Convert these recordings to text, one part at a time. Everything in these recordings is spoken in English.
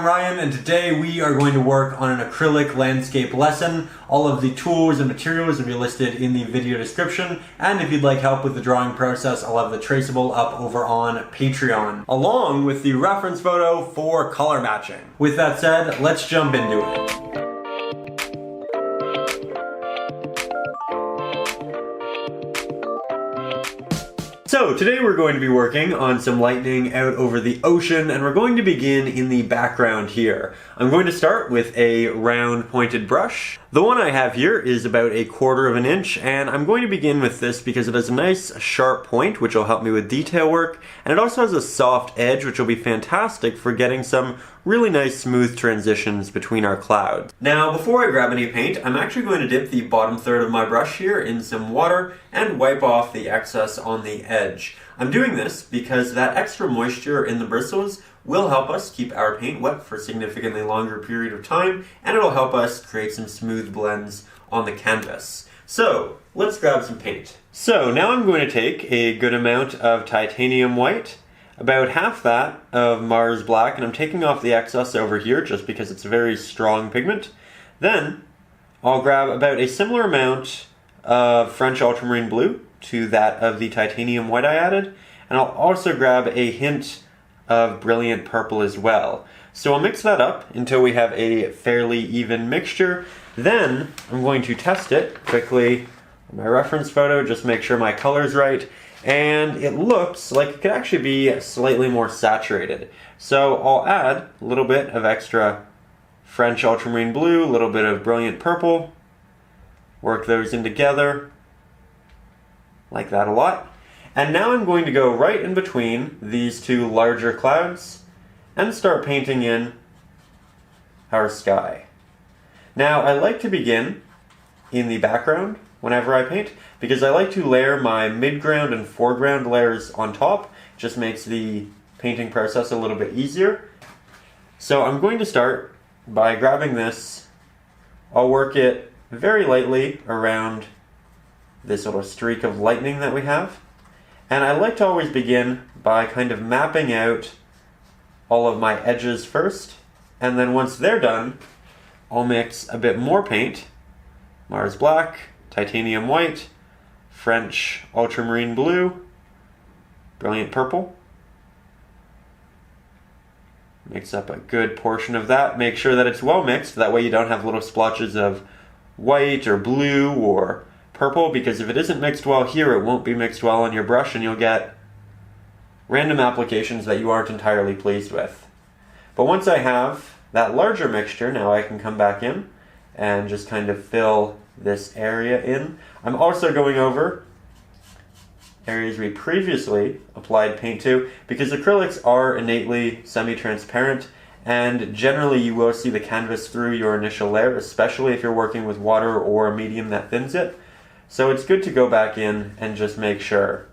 I'm Ryan, and today we are going to work on an acrylic landscape lesson. All of the tools and materials will be listed in the video description, and if you'd like help with the drawing process, I'll have the traceable up over on Patreon, along with the reference photo for color matching. With that said, let's jump into it. So today we're going to be working on some lightning out over the ocean, and we're going to begin in the background here. I'm going to start with a round pointed brush. The one I have here is about 1/4 of an inch, and I'm going to begin with this because it has a nice sharp point which will help me with detail work, and it also has a soft edge which will be fantastic for getting some really nice smooth transitions between our clouds. Now before I grab any paint, I'm actually going to dip the bottom third of my brush here in some water and wipe off the excess on the edge. I'm doing this because that extra moisture in the bristles will help us keep our paint wet for a significantly longer period of time, and it'll help us create some smooth blends on the canvas. So let's grab some paint. So now I'm going to take a good amount of titanium white, about half that of Mars Black, and I'm taking off the excess over here just because it's a very strong pigment. Then I'll grab about a similar amount of French Ultramarine Blue to that of the titanium white I added, and I'll also grab a hint of Brilliant Purple as well. So I'll mix that up until we have a fairly even mixture. Then I'm going to test it quickly on my reference photo, just make sure my color's right, and it looks like it could actually be slightly more saturated. So I'll add a little bit of extra French Ultramarine Blue, a little bit of Brilliant Purple, work those in together, like that a lot. And now I'm going to go right in between these two larger clouds and start painting in our sky. Now I like to begin in the background whenever I paint because I like to layer my midground and foreground layers on top. It just makes the painting process a little bit easier. So I'm going to start by grabbing this. I'll work it very lightly around this little streak of lightning that we have. And I like to always begin by kind of mapping out all of my edges first, and then once they're done, I'll mix a bit more paint, Mars Black, titanium white, French Ultramarine Blue, Brilliant Purple. Mix up a good portion of that. Make sure that it's well mixed, that way you don't have little splotches of white or blue or purple, because if it isn't mixed well here, it won't be mixed well on your brush and you'll get random applications that you aren't entirely pleased with. But once I have that larger mixture, now I can come back in and just kind of fill this area in. I'm also going over areas we previously applied paint to because acrylics are innately semi-transparent, and generally you will see the canvas through your initial layer, especially if you're working with water or a medium that thins it. So it's good to go back in and just make sure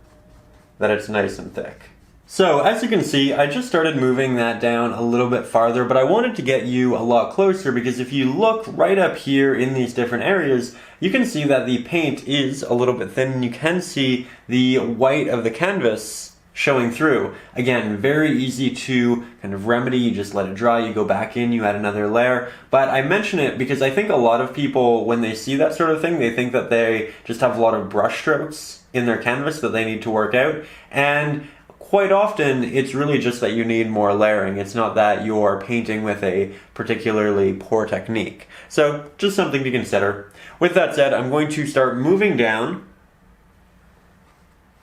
that it's nice and thick. So as you can see, I just started moving that down a little bit farther, but I wanted to get you a lot closer because if you look right up here in these different areas, you can see that the paint is a little bit thin and you can see the white of the canvas showing through. Again, very easy to kind of remedy. You just let it dry, you go back in, you add another layer. But I mention it because I think a lot of people, when they see that sort of thing, they think that they just have a lot of brush strokes in their canvas that they need to work out. And quite often, it's really just that you need more layering. It's not that you're painting with a particularly poor technique. So just something to consider. With that said, I'm going to start moving down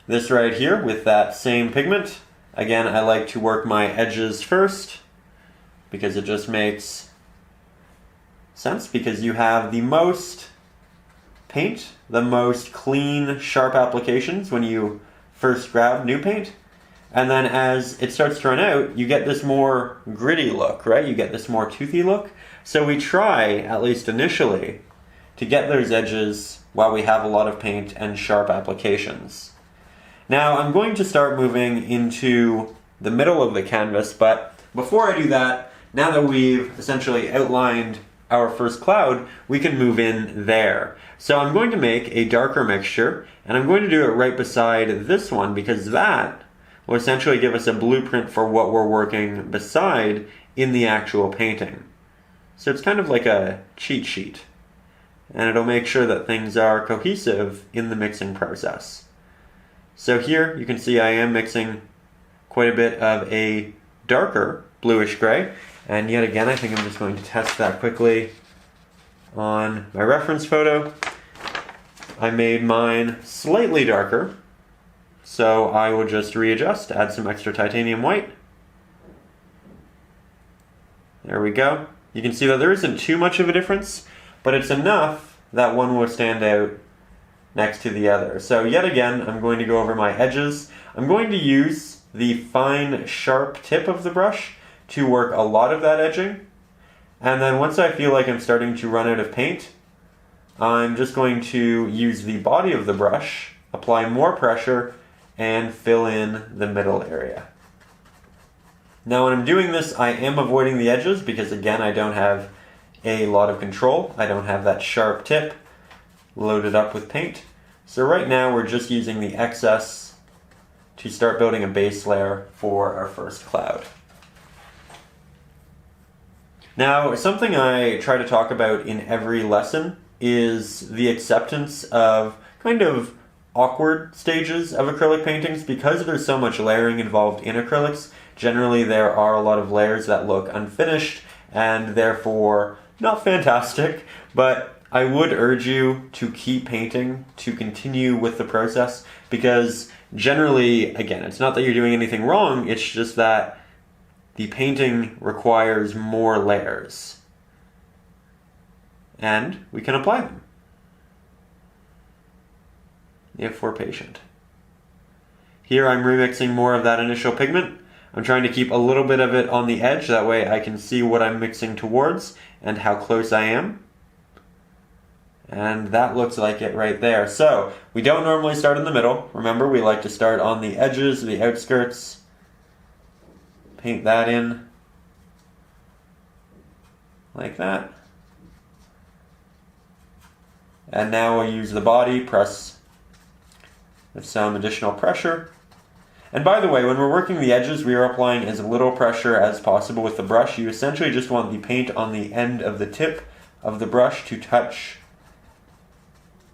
this right here with that same pigment. Again, I like to work my edges first because it just makes sense, because you have the most paint, the most clean, sharp applications when you first grab new paint. And then as it starts to run out, you get this more gritty look, right? You get this more toothy look. So we try, at least initially, to get those edges while we have a lot of paint and sharp applications. Now I'm going to start moving into the middle of the canvas, but before I do that, now that we've essentially outlined our first cloud, we can move in there. So I'm going to make a darker mixture, and I'm going to do it right beside this one because that will essentially give us a blueprint for what we're working beside in the actual painting. So it's kind of like a cheat sheet, and it'll make sure that things are cohesive in the mixing process. So here you can see I am mixing quite a bit of a darker bluish gray, and yet again I think I'm just going to test that quickly on my reference photo. I made mine slightly darker, so I will just readjust, add some extra titanium white. There we go. You can see that there isn't too much of a difference, but it's enough that one will stand out next to the other. So yet again, I'm going to go over my edges. I'm going to use the fine, sharp tip of the brush to work a lot of that edging. And then once I feel like I'm starting to run out of paint, I'm just going to use the body of the brush, apply more pressure, and fill in the middle area. Now when I'm doing this, I am avoiding the edges because again, I don't have a lot of control. I don't have that sharp tip loaded up with paint. So right now we're just using the excess to start building a base layer for our first cloud. Now, something I try to talk about in every lesson is the acceptance of kind of awkward stages of acrylic paintings. Because there's so much layering involved in acrylics, generally there are a lot of layers that look unfinished and therefore not fantastic, but I would urge you to keep painting, to continue with the process, because generally, again, it's not that you're doing anything wrong, it's just that the painting requires more layers. And we can apply them if we're patient. Here I'm remixing more of that initial pigment. I'm trying to keep a little bit of it on the edge, that way I can see what I'm mixing towards and how close I am. And that looks like it right there. So, we don't normally start in the middle. Remember, we like to start on the edges, the outskirts. Paint that in like that. And now we'll use the body, press with some additional pressure. And by the way, when we're working the edges, we are applying as little pressure as possible with the brush. You essentially just want the paint on the end of the tip of the brush to touch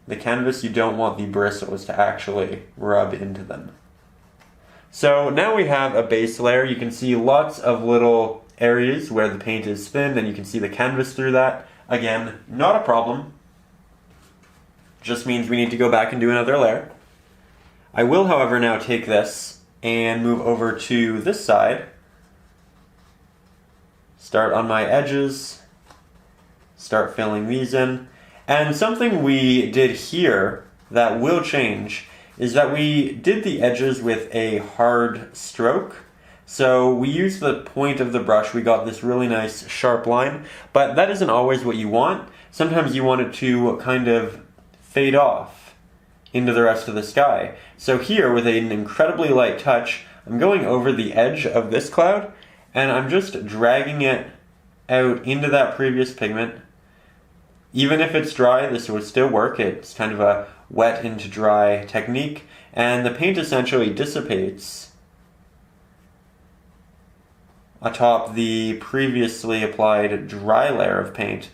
the canvas. You don't want the bristles to actually rub into them. So now we have a base layer. You can see lots of little areas where the paint is thin, and you can see the canvas through that. Again, not a problem. Just means we need to go back and do another layer. I will, however, now take this and move over to this side. Start on my edges. Start filling these in. And something we did here that will change is that we did the edges with a hard stroke. So we used the point of the brush, we got this really nice sharp line, but that isn't always what you want. Sometimes you want it to kind of fade off into the rest of the sky. So here, with an incredibly light touch, I'm going over the edge of this cloud, and I'm just dragging it out into that previous pigment. Even if it's dry, this would still work. It's kind of a wet into dry technique, and the paint essentially dissipates atop the previously applied dry layer of paint,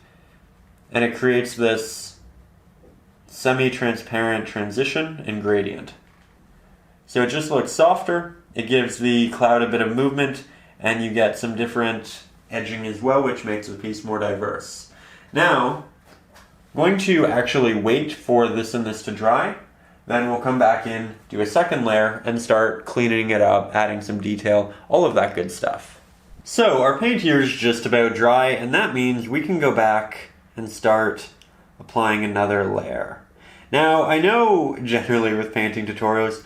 and it creates this semi-transparent transition and gradient. So it just looks softer, it gives the cloud a bit of movement, and you get some different edging as well, which makes the piece more diverse. Now, I'm going to actually wait for this and this to dry, then we'll come back in, do a second layer, and start cleaning it up, adding some detail, all of that good stuff. So our paint here is just about dry, and that means we can go back and start applying another layer. Now, I know generally with painting tutorials,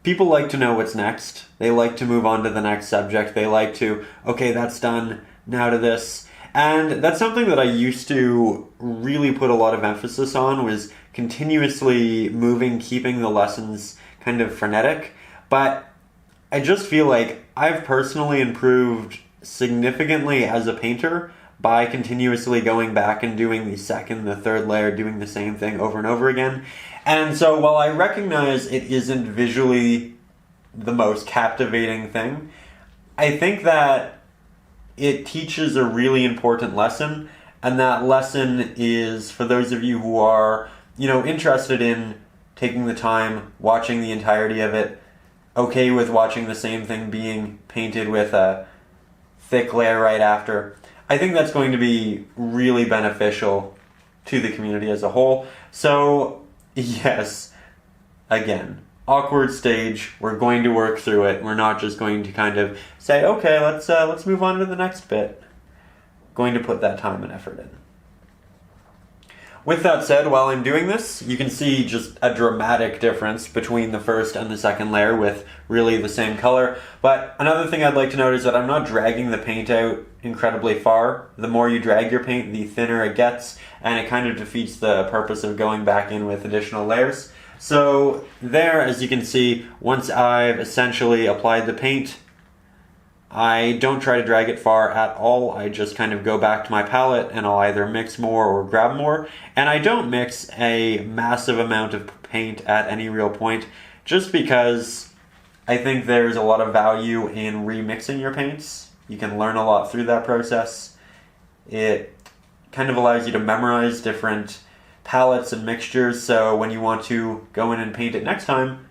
people like to know what's next. They like to move on to the next subject. They like to, okay, that's done, now to this. And that's something that I used to really put a lot of emphasis on, was continuously moving, keeping the lessons kind of frenetic. But I just feel like I've personally improved significantly as a painter by continuously going back and doing the second, the third layer, doing the same thing over and over again. And so while I recognize it isn't visually the most captivating thing, I think that it teaches a really important lesson, and that lesson is for those of you who are, interested in taking the time, watching the entirety of it, okay with watching the same thing being painted with a thick layer right after. I think that's going to be really beneficial to the community as a whole. So, yes, again, awkward stage. We're going to work through it. We're not just going to kind of say, okay, let's move on to the next bit. Going to put that time and effort in. With that said, while I'm doing this, you can see just a dramatic difference between the first and the second layer with really the same color. But another thing I'd like to note is that I'm not dragging the paint out incredibly far. The more you drag your paint, the thinner it gets, and it kind of defeats the purpose of going back in with additional layers. So there, as you can see, once I've essentially applied the paint, I don't try to drag it far at all. I just kind of go back to my palette and I'll either mix more or grab more. And I don't mix a massive amount of paint at any real point, just because I think there's a lot of value in remixing your paints. You can learn a lot through that process. It kind of allows you to memorize different palettes and mixtures, so when you want to go in and paint it next time,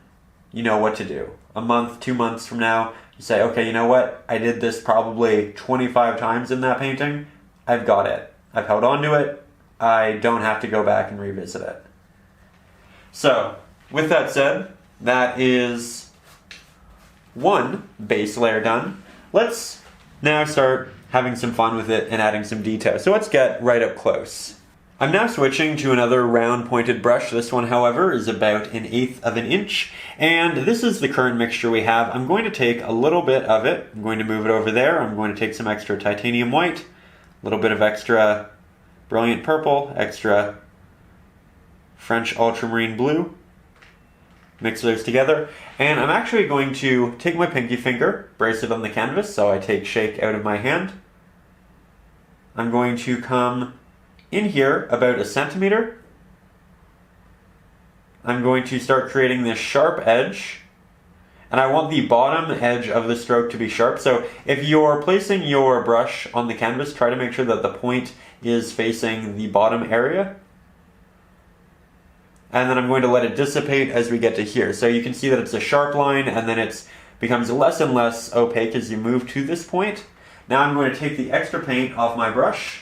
you know what to do. A month, 2 months from now, you say, okay, you know what? I did this probably 25 times in that painting. I've got it. I've held on to it. I don't have to go back and revisit it. So, with that said, that is one base layer done. Let's now start having some fun with it and adding some detail. So let's get right up close. I'm now switching to another round pointed brush. This one, however, is about 1/8 of an inch, and this is the current mixture we have. I'm going to take a little bit of it. I'm going to move it over there. I'm going to take some extra titanium white, a little bit of extra brilliant purple, extra French ultramarine blue, mix those together, and I'm actually going to take my pinky finger, brace it on the canvas so I take shake out of my hand. I'm going to come in here about 1 centimeter. I'm going to start creating this sharp edge, and I want the bottom edge of the stroke to be sharp. So if you're placing your brush on the canvas, try to make sure that the point is facing the bottom area. And then I'm going to let it dissipate as we get to here. So you can see that it's a sharp line, and then it becomes less and less opaque as you move to this point. Now I'm going to take the extra paint off my brush,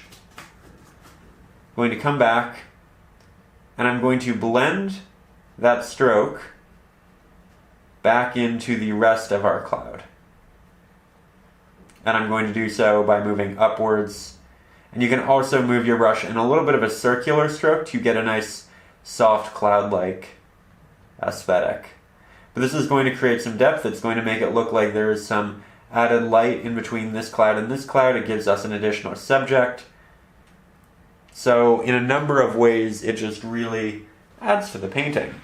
going to come back, and I'm going to blend that stroke back into the rest of our cloud. And I'm going to do so by moving upwards. And you can also move your brush in a little bit of a circular stroke to get a nice soft cloud-like aesthetic. But this is going to create some depth. It's going to make it look like there is some added light in between this cloud and this cloud. It gives us an additional subject. So in a number of ways, it just really adds to the painting.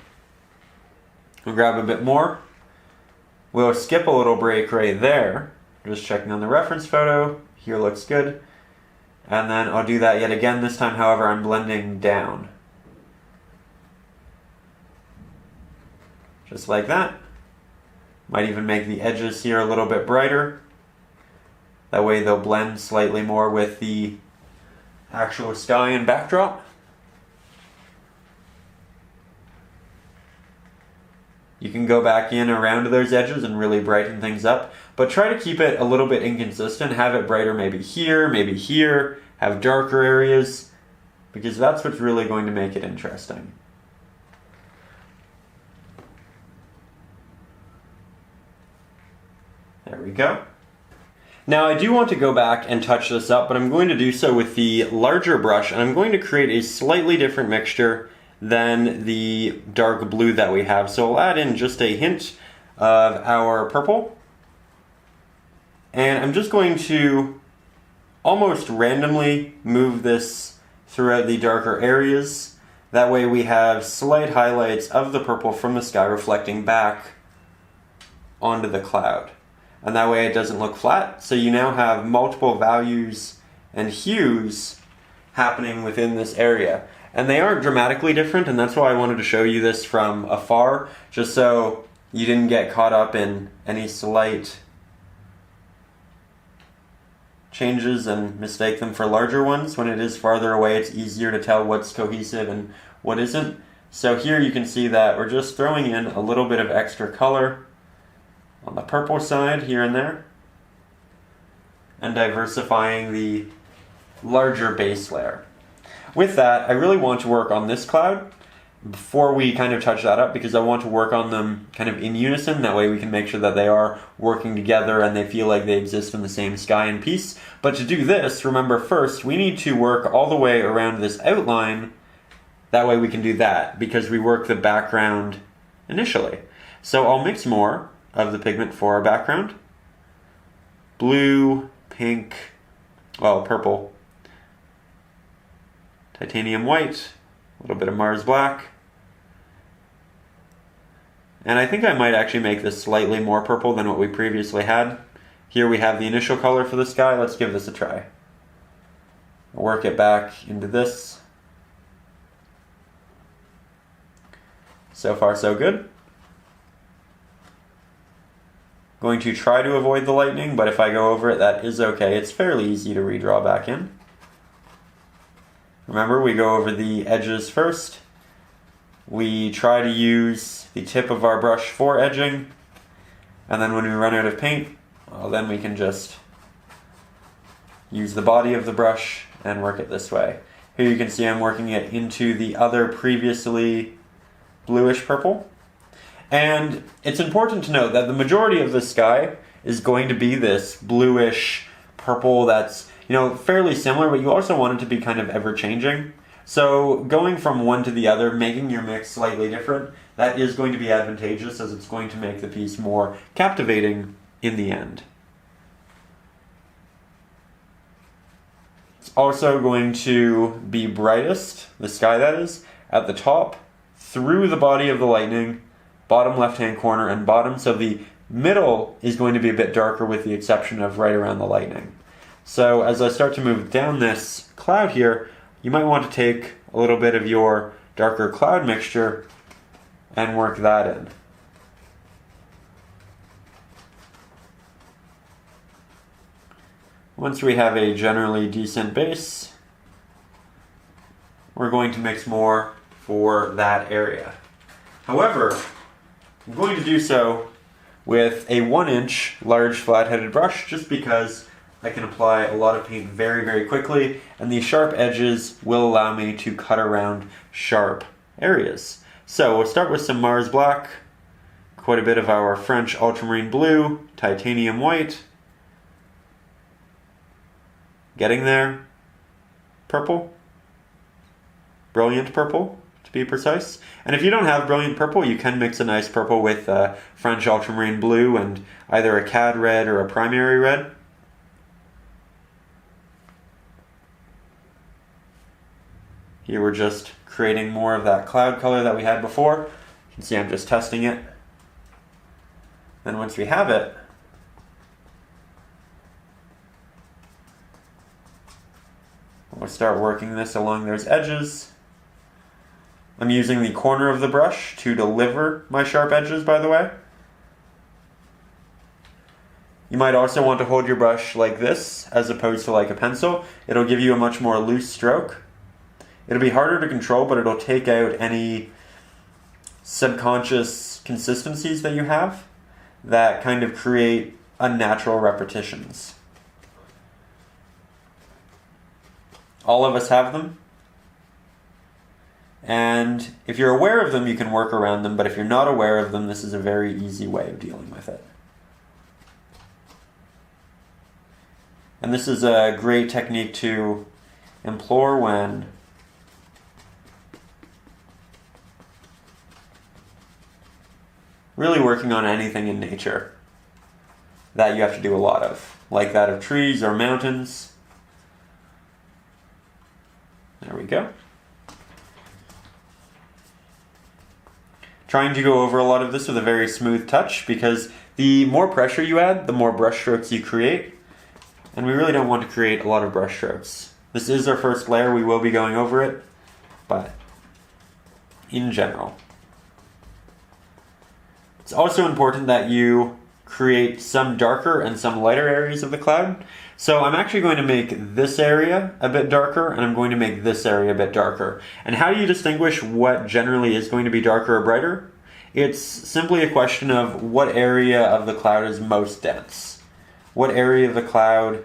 We'll grab a bit more. We'll skip a little break right there. Just checking on the reference photo. Here looks good. And then I'll do that yet again. This time, however, I'm blending down. Just like that. Might even make the edges here a little bit brighter. That way they'll blend slightly more with the actual sky and backdrop. You can go back in around those edges and really brighten things up, but try to keep it a little bit inconsistent. Have it brighter maybe here, have darker areas, because that's what's really going to make it interesting. There we go. Now I do want to go back and touch this up, but I'm going to do so with the larger brush, and I'm going to create a slightly different mixture than the dark blue that we have. So I'll add in just a hint of our purple, and I'm just going to almost randomly move this throughout the darker areas. That way we have slight highlights of the purple from the sky reflecting back onto the cloud. And that way it doesn't look flat. So you now have multiple values and hues happening within this area. And they aren't dramatically different, and that's why I wanted to show you this from afar, just so you didn't get caught up in any slight changes and mistake them for larger ones. When it is farther away, it's easier to tell what's cohesive and what isn't. So here you can see that we're just throwing in a little bit of extra color on the purple side here and there, and diversifying the larger base layer. With that, I really want to work on this cloud before we kind of touch that up, because I want to work on them kind of in unison. That way we can make sure that they are working together and they feel like they exist in the same sky and piece. But to do this, remember first, we need to work all the way around this outline. That way we can do that, because we work the background initially. So I'll mix more of the pigment for our background. Blue, pink, well, purple, titanium white, a little bit of Mars black. And I think I might actually make this slightly more purple than what we previously had. Here we have the initial color for the sky. Let's give this a try. Work it back into this. So far, so good. Going to try to avoid the lightning, but if I go over it, that is okay. It's fairly easy to redraw back in. Remember, we go over the edges first. We try to use the tip of our brush for edging, and then when we run out of paint, well, then we can just use the body of the brush and work it this way. Here you can see I'm working it into the other previously bluish purple. And it's important to note that the majority of the sky is going to be this bluish purple that's, fairly similar, but you also want it to be kind of ever-changing. So going from one to the other, making your mix slightly different, that is going to be advantageous, as it's going to make the piece more captivating in the end. It's also going to be brightest, the sky that is, at the top, through the body of the lightning, bottom left-hand corner and bottom, so the middle is going to be a bit darker with the exception of right around the lightning. So as I start to move down this cloud here, you might want to take a little bit of your darker cloud mixture and work that in. Once we have a generally decent base, we're going to mix more for that area. However, I'm going to do so with a 1-inch large flat-headed brush, just because I can apply a lot of paint very, very quickly, and these sharp edges will allow me to cut around sharp areas. So we'll start with some Mars black, quite a bit of our French ultramarine blue, titanium white, getting there, purple, brilliant purple to be precise. And if you don't have brilliant purple, you can mix a nice purple with French ultramarine blue and either a cad red or a primary red. Here we're just creating more of that cloud color that we had before. You can see I'm just testing it. Then once we have it, we'll start working this along those edges. I'm using the corner of the brush to deliver my sharp edges, by the way. You might also want to hold your brush like this, as opposed to like a pencil. It'll give you a much more loose stroke. It'll be harder to control, but it'll take out any subconscious consistencies that you have that kind of create unnatural repetitions. All of us have them. And if you're aware of them, you can work around them, but if you're not aware of them, this is a very easy way of dealing with it. And this is a great technique to employ when really working on anything in nature that you have to do a lot of, like that of trees or mountains. There we go. Trying to go over a lot of this with a very smooth touch, because the more pressure you add, the more brush strokes you create, and we really don't want to create a lot of brush strokes. This is our first layer, we will be going over it, but in general. It's also important that you create some darker and some lighter areas of the cloud. So I'm actually going to make this area a bit darker, and I'm going to make this area a bit darker. And how do you distinguish what generally is going to be darker or brighter? It's simply a question of what area of the cloud is most dense. What area of the cloud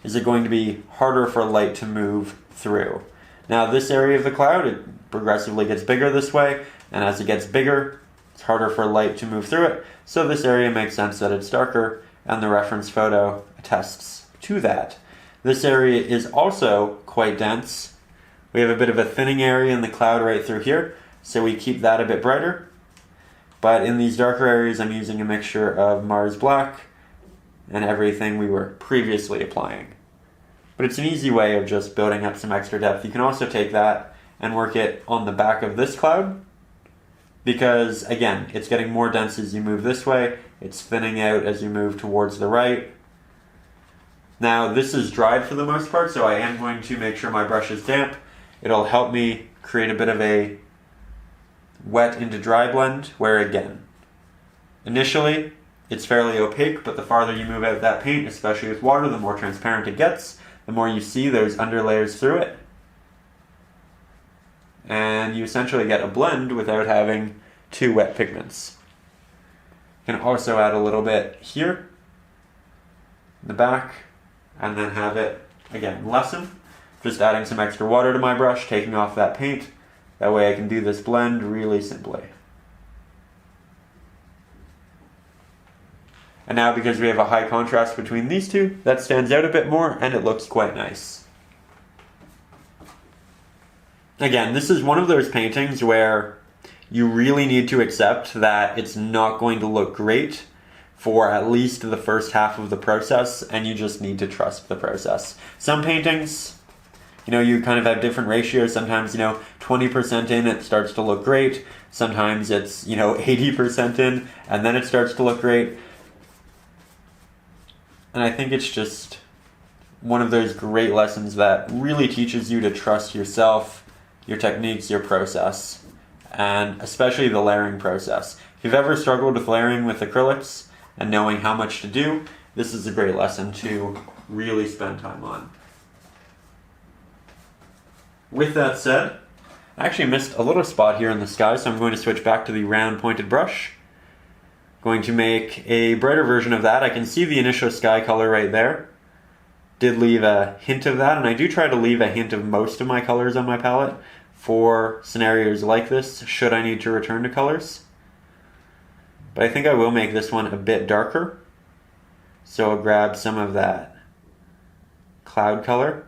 is it going to be harder for light to move through? Now this area of the cloud, it progressively gets bigger this way, and as it gets bigger, it's harder for light to move through it. So this area makes sense that it's darker, and the reference photo attests to that. This area is also quite dense. We have a bit of a thinning area in the cloud right through here, so we keep that a bit brighter. But in these darker areas, I'm using a mixture of Mars Black and everything we were previously applying. But it's an easy way of just building up some extra depth. You can also take that and work it on the back of this cloud, because again, it's getting more dense as you move this way, it's thinning out as you move towards the right. Now this is dried for the most part, so I am going to make sure my brush is damp. It'll help me create a bit of a wet into dry blend, where again, initially it's fairly opaque, but the farther you move out that paint, especially with water, the more transparent it gets, the more you see those underlayers through it. And you essentially get a blend without having two wet pigments. You can also add a little bit here in the back, and then have it, again, lessen. Just adding some extra water to my brush, taking off that paint. That way I can do this blend really simply. And now because we have a high contrast between these two, that stands out a bit more and it looks quite nice. Again, this is one of those paintings where you really need to accept that it's not going to look great for at least the first half of the process, and you just need to trust the process. Some paintings, you kind of have different ratios. Sometimes, 20% in, it starts to look great. Sometimes it's, 80% in, and then it starts to look great. And I think it's just one of those great lessons that really teaches you to trust yourself, your techniques, your process, and especially the layering process. If you've ever struggled with layering with acrylics and knowing how much to do, this is a great lesson to really spend time on. With that said, I actually missed a little spot here in the sky, so I'm going to switch back to the round pointed brush. Going to make a brighter version of that. I can see the initial sky color right there. Did leave a hint of that, and I do try to leave a hint of most of my colors on my palette for scenarios like this, should I need to return to colors. But I think I will make this one a bit darker. So I'll grab some of that cloud color,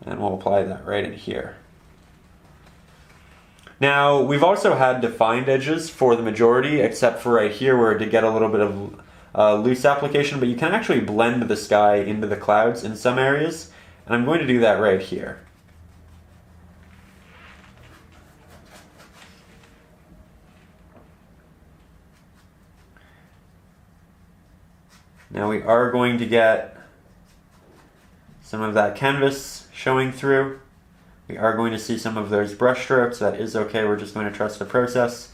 and we'll apply that right in here. Now, we've also had defined edges for the majority, except for right here where it did get a little bit of loose application, but you can actually blend the sky into the clouds in some areas, and I'm going to do that right here. Now we are going to get some of that canvas showing through. We are going to see some of those brush strokes. That is okay. We're just going to trust the process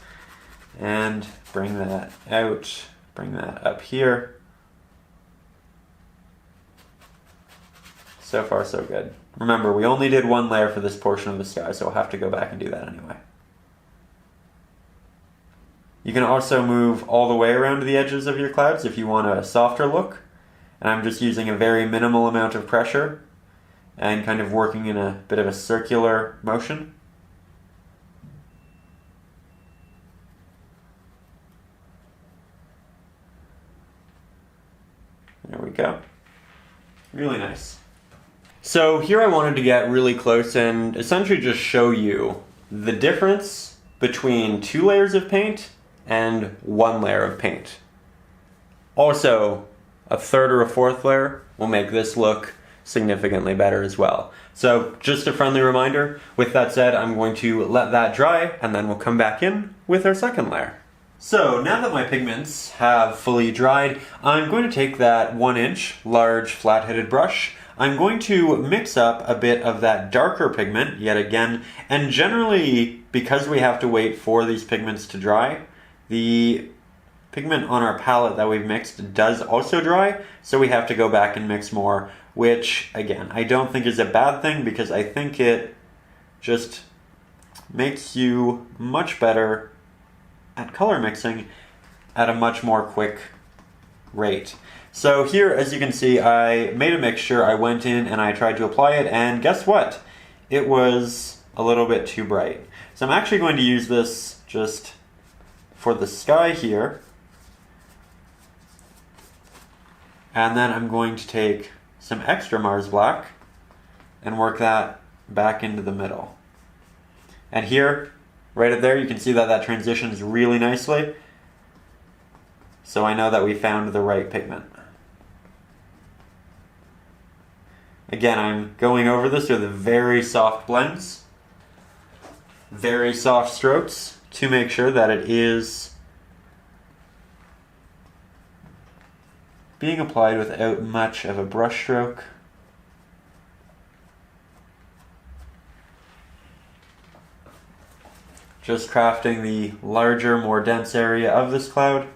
and bring that out, bring that up here. So far, so good. Remember, we only did one layer for this portion of the sky, so we'll have to go back and do that anyway. You can also move all the way around the edges of your clouds if you want a softer look. And I'm just using a very minimal amount of pressure and kind of working in a bit of a circular motion. There we go. Really nice. So here I wanted to get really close and essentially just show you the difference between 2 layers of paint and 1 layer of paint. Also, a 3rd or a 4th layer will make this look significantly better as well. So just a friendly reminder, with that said, I'm going to let that dry and then we'll come back in with our 2nd layer. So now that my pigments have fully dried, I'm going to take that 1-inch large flat-headed brush. I'm going to mix up a bit of that darker pigment yet again, and generally, because we have to wait for these pigments to dry, the pigment on our palette that we've mixed does also dry, so we have to go back and mix more, which, again, I don't think is a bad thing because I think it just makes you much better at color mixing at a much more quick rate. So here, as you can see, I made a mixture, I went in and I tried to apply it, and guess what? It was a little bit too bright. So I'm actually going to use this just for the sky here. And then I'm going to take some extra Mars Black and work that back into the middle. And here, right up there, you can see that that transitions really nicely. So I know that we found the right pigment. Again, I'm going over this with very soft blends, very soft strokes to make sure that it is being applied without much of a brush stroke. Just crafting the larger, more dense area of this cloud.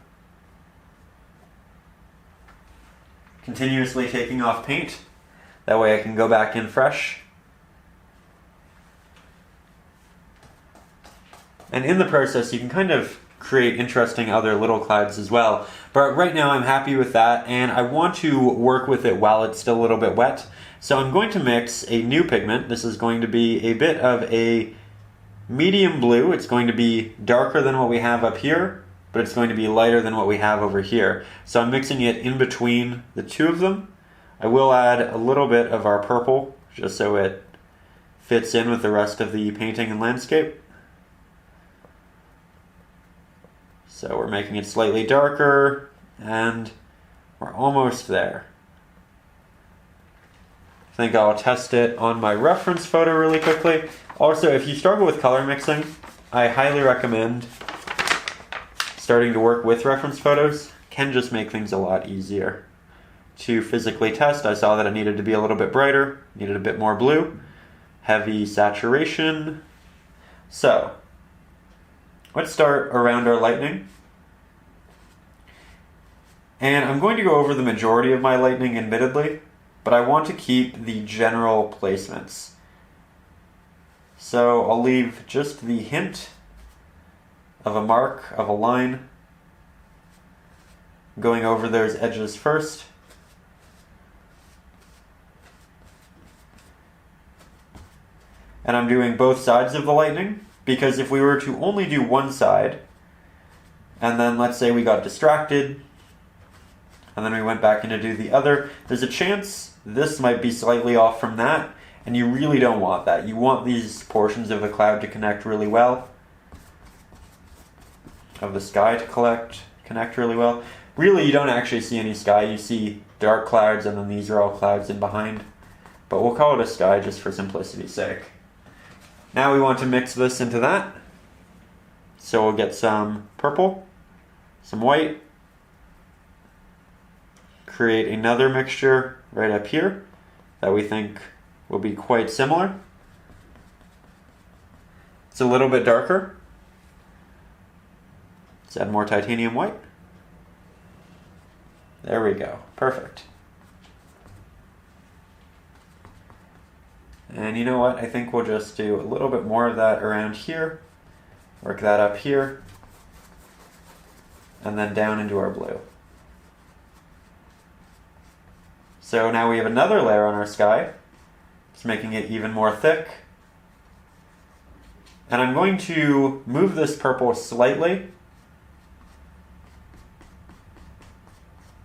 Continuously taking off paint. That way I can go back in fresh. And in the process, you can kind of create interesting other little clouds as well. But right now I'm happy with that, and I want to work with it while it's still a little bit wet. So I'm going to mix a new pigment. This is going to be a bit of a medium blue. It's going to be darker than what we have up here, but it's going to be lighter than what we have over here. So I'm mixing it in between the two of them. I will add a little bit of our purple, just so it fits in with the rest of the painting and landscape. So we're making it slightly darker, and we're almost there. I think I'll test it on my reference photo really quickly. Also, if you struggle with color mixing, I highly recommend starting to work with reference photos. Can just make things a lot easier to physically test. I saw that it needed to be a little bit brighter, needed a bit more blue, heavy saturation. So, let's start around our lightning. And I'm going to go over the majority of my lightning, admittedly, but I want to keep the general placements. So I'll leave just the hint of a mark of a line, going over those edges first. And I'm doing both sides of the lightning, because if we were to only do one side, and then let's say we got distracted, and then we went back in to do the other, there's a chance this might be slightly off from that, and you really don't want that. You want these portions of the cloud to connect really well, of the sky to connect really well. Really, you don't actually see any sky, you see dark clouds, and then these are all clouds in behind. But we'll call it a sky just for simplicity's sake. Now we want to mix this into that. So we'll get some purple, some white, create another mixture right up here that we think will be quite similar. It's a little bit darker. Let's add more titanium white. There we go, perfect. And you know what, I think we'll just do a little bit more of that around here, work that up here, and then down into our blue. So now we have another layer on our sky, just making it even more thick. And I'm going to move this purple slightly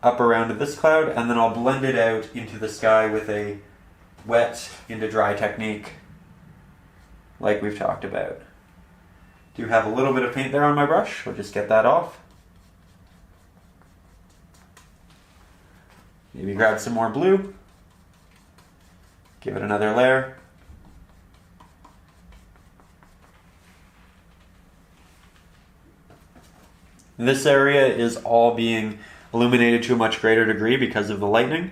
up around this cloud, and then I'll blend it out into the sky with a wet into dry technique like we've talked about. Do have a little bit of paint there on my brush, we'll just get that off. Maybe grab some more blue, give it another layer. This area is all being illuminated to a much greater degree because of the lightning.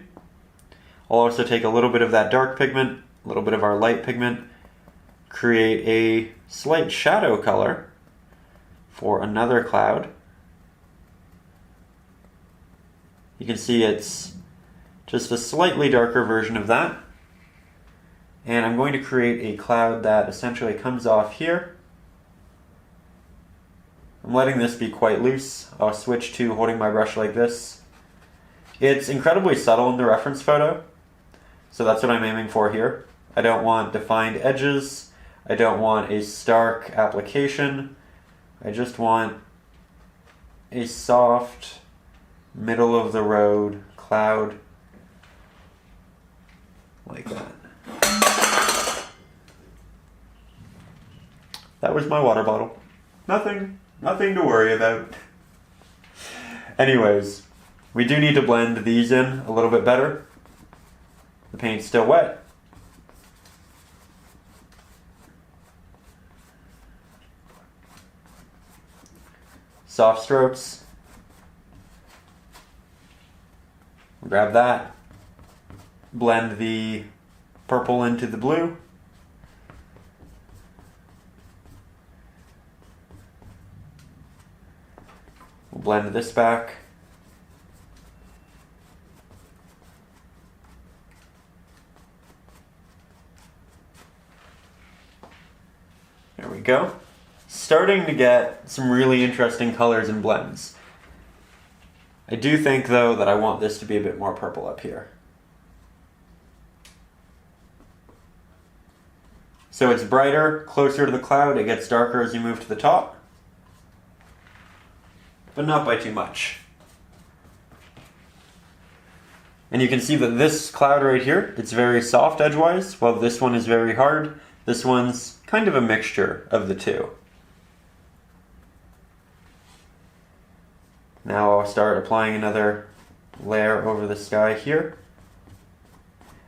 I'll also take a little bit of that dark pigment, a little bit of our light pigment, create a slight shadow color for another cloud. You can see it's just a slightly darker version of that. And I'm going to create a cloud that essentially comes off here. I'm letting this be quite loose. I'll switch to holding my brush like this. It's incredibly subtle in the reference photo, so that's what I'm aiming for here. I don't want defined edges. I don't want a stark application. I just want a soft, middle of the road cloud like that. That was my water bottle. Nothing to worry about. Anyways, we do need to blend these in a little bit better. The paint's still wet. Soft strokes. Grab that. Blend the purple into the blue. We'll blend this back. There we go. Starting to get some really interesting colors and blends. I do think, though, that I want this to be a bit more purple up here. So it's brighter, closer to the cloud. It gets darker as you move to the top, but not by too much. And you can see that this cloud right here, it's very soft edgewise, while this one is very hard. This one's kind of a mixture of the two. Now I'll start applying another layer over the sky here.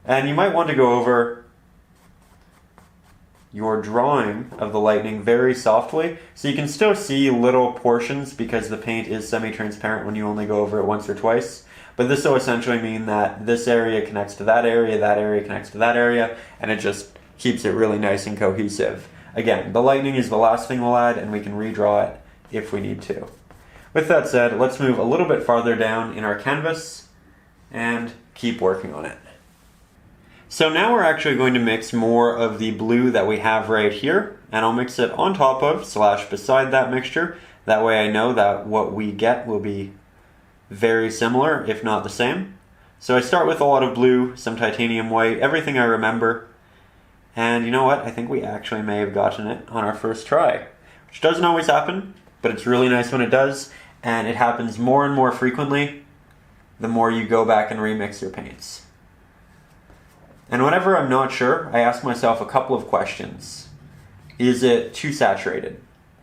And you might want to go over your drawing of the lightning very softly, so you can still see little portions because the paint is semi-transparent when you only go over it once or twice. But this will essentially mean that this area connects to that area connects to that area, and it just keeps it really nice and cohesive. Again, the lightning is the last thing we'll add, and we can redraw it if we need to. With that said, let's move a little bit farther down in our canvas and keep working on it. So now we're actually going to mix more of the blue that we have right here, and I'll mix it on top of / beside that mixture. That way I know that what we get will be very similar, if not the same. So I start with a lot of blue, some titanium white, everything I remember. And you know what? I think we actually may have gotten it on our first try, which doesn't always happen, but it's really nice when it does, and it happens more and more frequently the more you go back and remix your paints. And whenever I'm not sure, I ask myself a couple of questions. Is it too saturated?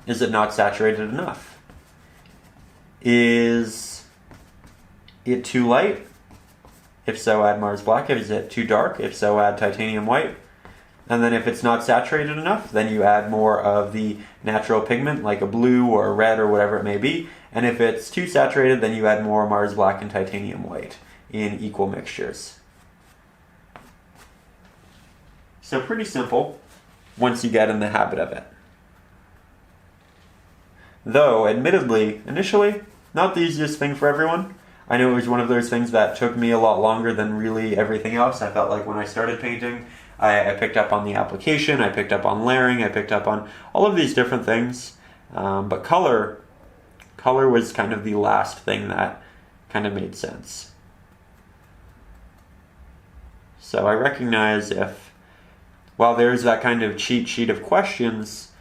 Is it not saturated enough? Is it too light? If so, add Mars Black. Is it too dark? If so, add titanium white. And then if it's not saturated enough, then you add more of the natural pigment, like a blue or a red or whatever it may be. And if it's too saturated, then you add more Mars Black and titanium white in equal mixtures. So pretty simple once you get in the habit of it. Though, admittedly, initially, not the easiest thing for everyone. I know it was one of those things that took me a lot longer than really everything else. I felt like when I started painting, I picked up on the application, I picked up on layering, I picked up on all of these different things. But color was kind of the last thing that kind of made sense. So I recognize while there's that kind of cheat sheet of questions,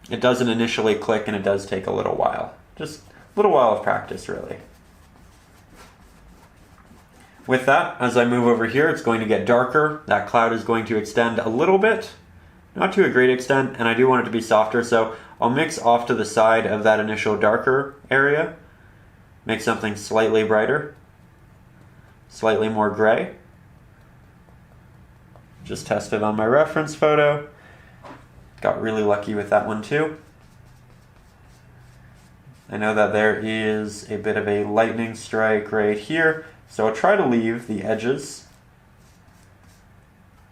it doesn't initially click and it does take a little while. Just a little while of practice, really. With that, as I move over here, it's going to get darker. That cloud is going to extend a little bit, not to a great extent, and I do want it to be softer, so I'll mix off to the side of that initial darker area, make something slightly brighter, slightly more gray. Just tested on my reference photo. Got really lucky with that one too. I know that there is a bit of a lightning strike right here, so I'll try to leave the edges,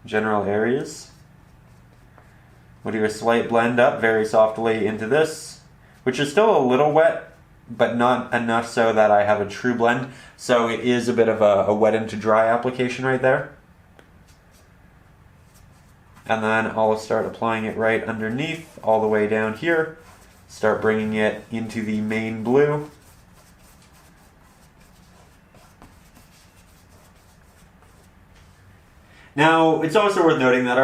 general areas. We'll do a slight blend up very softly into this, which is still a little wet, but not enough so that I have a true blend. So it is a bit of a wet into dry application right there. And then I'll start applying it right underneath, all the way down here. Start bringing it into the main blue. Now, it's also worth noting that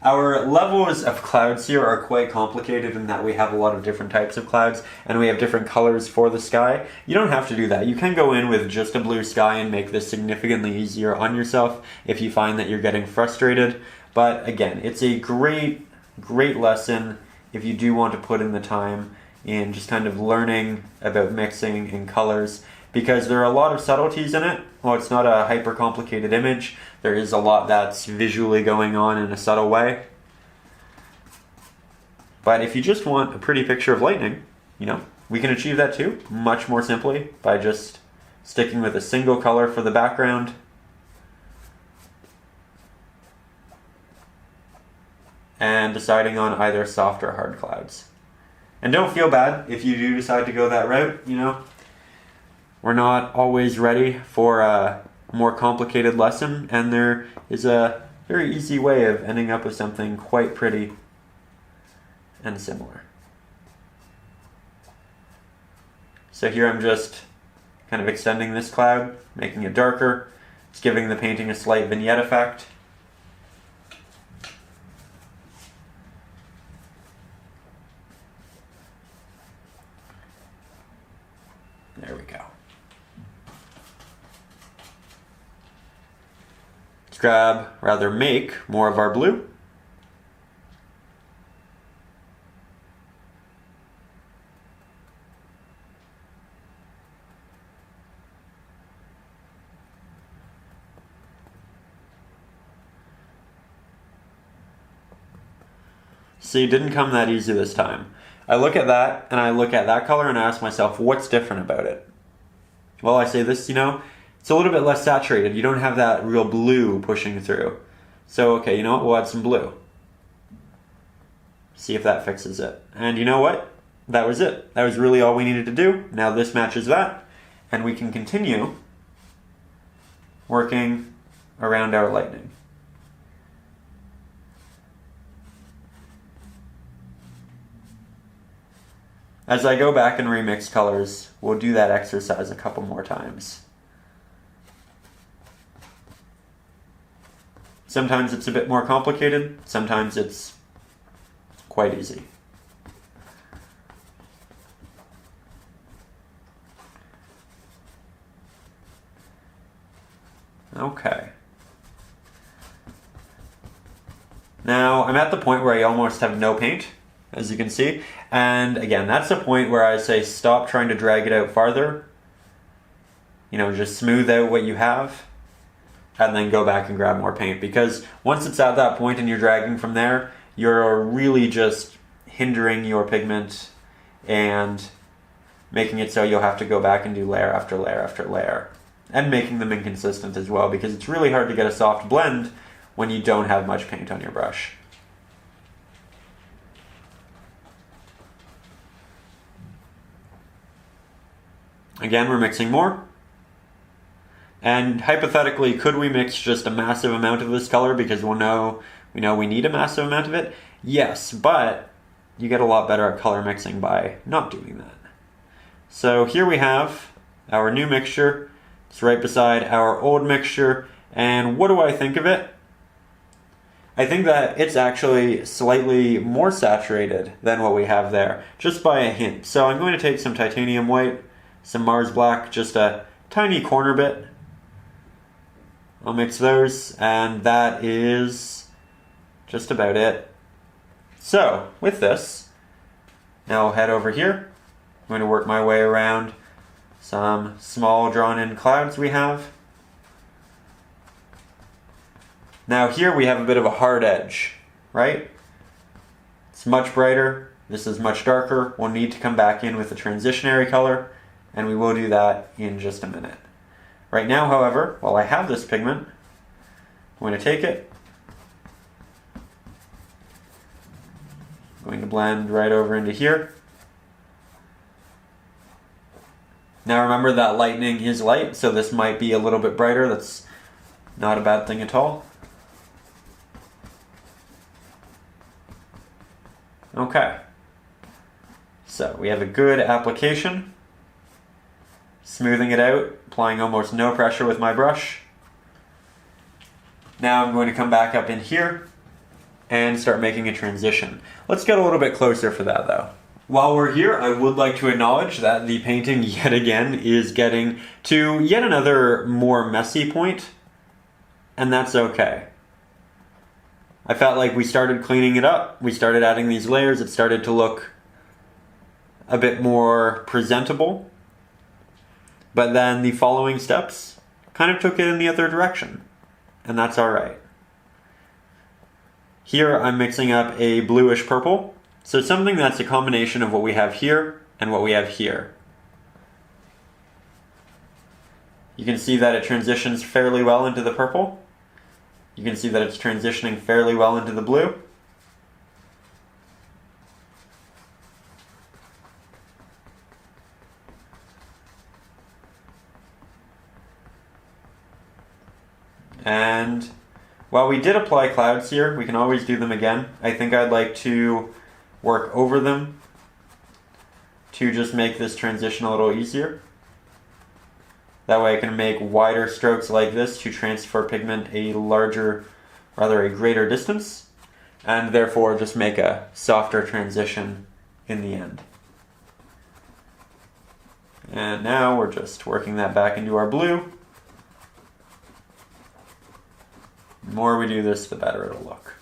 our levels of clouds here are quite complicated in that we have a lot of different types of clouds and we have different colors for the sky. You don't have to do that. You can go in with just a blue sky and make this significantly easier on yourself if you find that you're getting frustrated. But again, it's a great lesson if you do want to put in the time in just kind of learning about mixing in colors, because there are a lot of subtleties in it. Well, it's not a hyper complicated image. There is a lot that's visually going on in a subtle way. But if you just want a pretty picture of lightning, we can achieve that too, much more simply by just sticking with a single color for the background. And deciding on either soft or hard clouds. And don't feel bad if you do decide to go that route, We're not always ready for a more complicated lesson, and there is a very easy way of ending up with something quite pretty and similar. So here I'm just kind of extending this cloud, making it darker. It's giving the painting a slight vignette effect. There we go. Let's make more of our blue. See, it didn't come that easy this time. I look at that, and I look at that color, and I ask myself, what's different about it? Well, I say this, it's a little bit less saturated. You don't have that real blue pushing through. So, okay, you know what? We'll add some blue. See if that fixes it. And you know what? That was it. That was really all we needed to do. Now this matches that, and we can continue working around our lightning. As I go back and remix colors, we'll do that exercise a couple more times. Sometimes it's a bit more complicated, sometimes it's quite easy. Okay. Now, I'm at the point where I almost have no paint, as you can see. And again, that's the point where I say stop trying to drag it out farther. Just smooth out what you have and then go back and grab more paint. Because once it's at that point and you're dragging from there, you're really just hindering your pigment and making it so you'll have to go back and do layer after layer after layer. And making them inconsistent as well, because it's really hard to get a soft blend when you don't have much paint on your brush. Again, we're mixing more. And hypothetically, could we mix just a massive amount of this color because we know we need a massive amount of it? Yes, but you get a lot better at color mixing by not doing that. So here we have our new mixture. It's right beside our old mixture. And what do I think of it? I think that it's actually slightly more saturated than what we have there, just by a hint. So I'm going to take some titanium white, some Mars black, just a tiny corner bit. I'll mix those, and that is just about it. So, with this, now I'll head over here. I'm going to work my way around some small drawn-in clouds we have. Now here we have a bit of a hard edge, right? It's much brighter. This is much darker. We'll need to come back in with a transitionary color, and we will do that in just a minute. Right now, however, while I have this pigment, I'm going to take it. I'm going to blend right over into here. Now remember that lightning is light, so this might be a little bit brighter. That's not a bad thing at all. Okay. So we have a good application. Smoothing it out, applying almost no pressure with my brush. Now I'm going to come back up in here and start making a transition. Let's get a little bit closer for that though. While we're here, I would like to acknowledge that the painting yet again is getting to yet another more messy point, and that's okay. I felt like we started cleaning it up, we started adding these layers, it started to look a bit more presentable, but then the following steps kind of took it in the other direction, and that's alright. Here I'm mixing up a bluish purple, so something that's a combination of what we have here and what we have here. You can see that it transitions fairly well into the purple. You can see that it's transitioning fairly well into the blue. And while we did apply clouds here, we can always do them again. I think I'd like to work over them to just make this transition a little easier. That way I can make wider strokes like this to transfer pigment a greater distance, and therefore just make a softer transition in the end. And now we're just working that back into our blue. The more we do this, the better it'll look.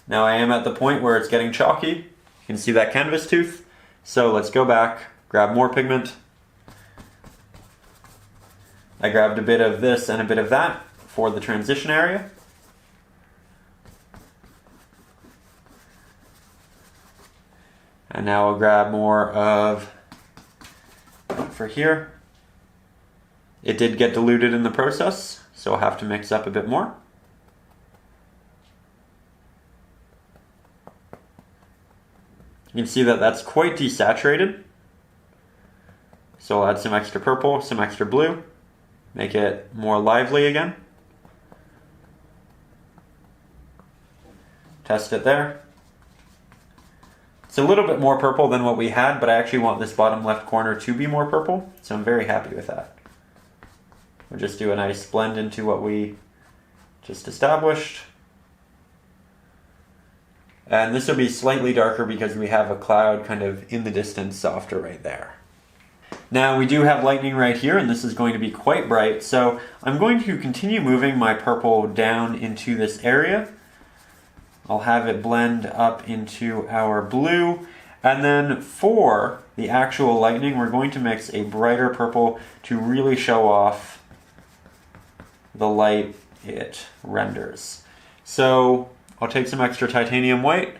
Now I am at the point where it's getting chalky. You can see that canvas tooth. So let's go back, grab more pigment. I grabbed a bit of this and a bit of that for the transition area. And now I'll grab more of for here. It did get diluted in the process, so I'll have to mix up a bit more. You can see that that's quite desaturated. So I'll add some extra purple, some extra blue, make it more lively again. Test it there. It's a little bit more purple than what we had, but I actually want this bottom left corner to be more purple, so I'm very happy with that. We'll just do a nice blend into what we just established. And this will be slightly darker because we have a cloud kind of in the distance softer right there. Now we do have lightning right here, and this is going to be quite bright, so I'm going to continue moving my purple down into this area. I'll have it blend up into our blue, and then for the actual lightning we're going to mix a brighter purple to really show off the light it renders. So I'll take some extra titanium white,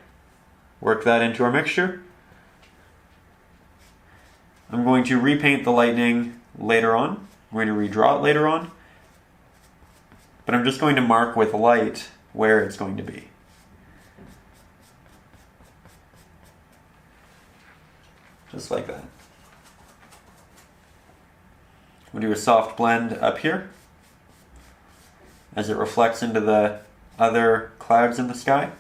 work that into our mixture. I'm going to repaint the lightning later on. I'm going to redraw it later on. But I'm just going to mark with light where it's going to be. Just like that. We'll do a soft blend up here as it reflects into the other clouds in the sky.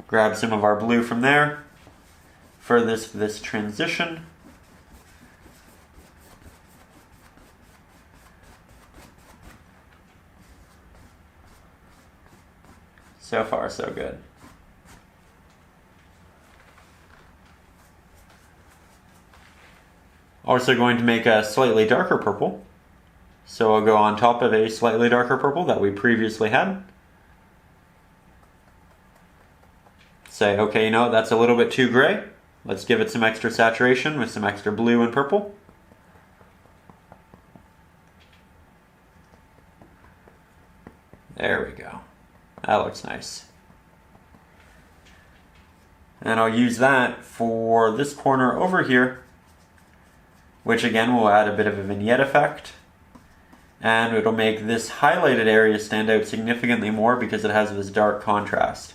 Grab some of our blue from there for this transition. So far, so good. Also going to make a slightly darker purple. So I'll go on top of a slightly darker purple that we previously had. Say, okay, you know, that's a little bit too gray. Let's give it some extra saturation with some extra blue and purple. There we go. That looks nice. And I'll use that for this corner over here, which again will add a bit of a vignette effect. and it'll make this highlighted area stand out significantly more because it has this dark contrast.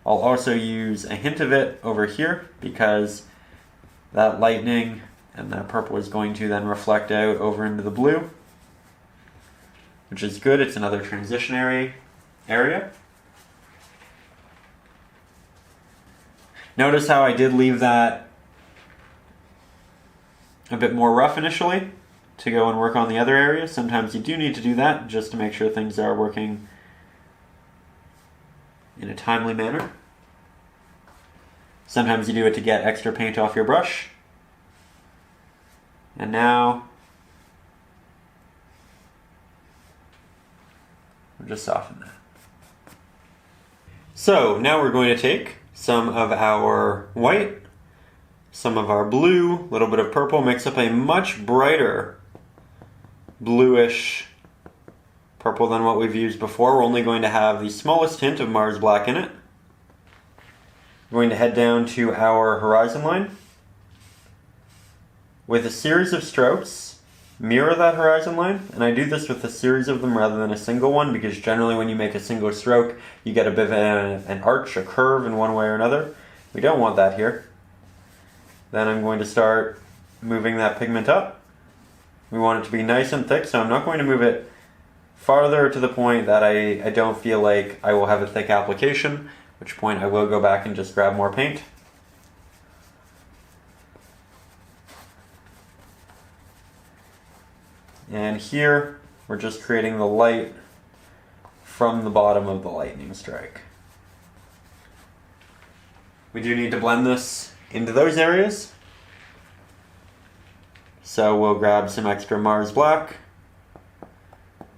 I'll also use a hint of it over here because that lightning and that purple is going to then reflect out over into the blue, which is good. It's another transitionary area. Notice how I did leave that a bit more rough initially to go and work on the other areas. Sometimes you do need to do that just to make sure things are working in a timely manner. Sometimes you do it to get extra paint off your brush. And now we'll just soften that. So now we're going to take some of our white, some of our blue, a little bit of purple, mix up a much brighter bluish purple than what we've used before. We're only going to have the smallest hint of Mars Black in it. We're going to head down to our horizon line. With a series of strokes, mirror that horizon line, and I do this with a series of them rather than a single one because generally when you make a single stroke, you get a bit of an arch, a curve in one way or another. We don't want that here. Then I'm going to start moving that pigment up. We want it to be nice and thick, so I'm not going to move it farther to the point that I don't feel like I will have a thick application, at which point I will go back and just grab more paint. And here, we're just creating the light from the bottom of the lightning strike. We do need to blend this into those areas. So we'll grab some extra Mars Black,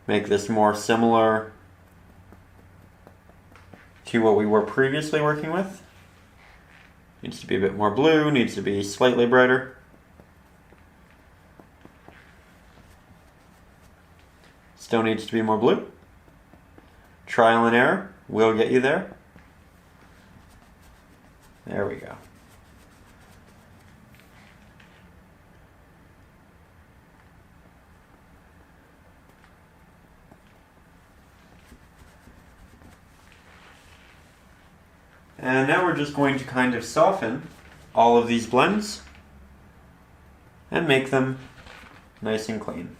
make this more similar to what we were previously working with. Needs to be a bit more blue, needs to be slightly brighter. Still needs to be more blue. Trial and error will get you there. There we go. And now we're just going to kind of soften all of these blends and make them nice and clean.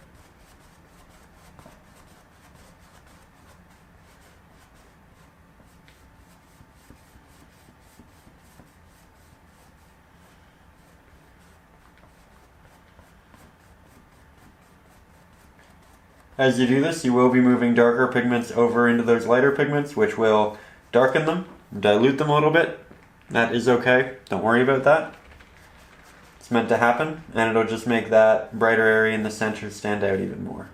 As you do this, you will be moving darker pigments over into those lighter pigments, which will darken them, dilute them a little bit. That is okay. Don't worry about that. It's meant to happen, and it'll just make that brighter area in the center stand out even more.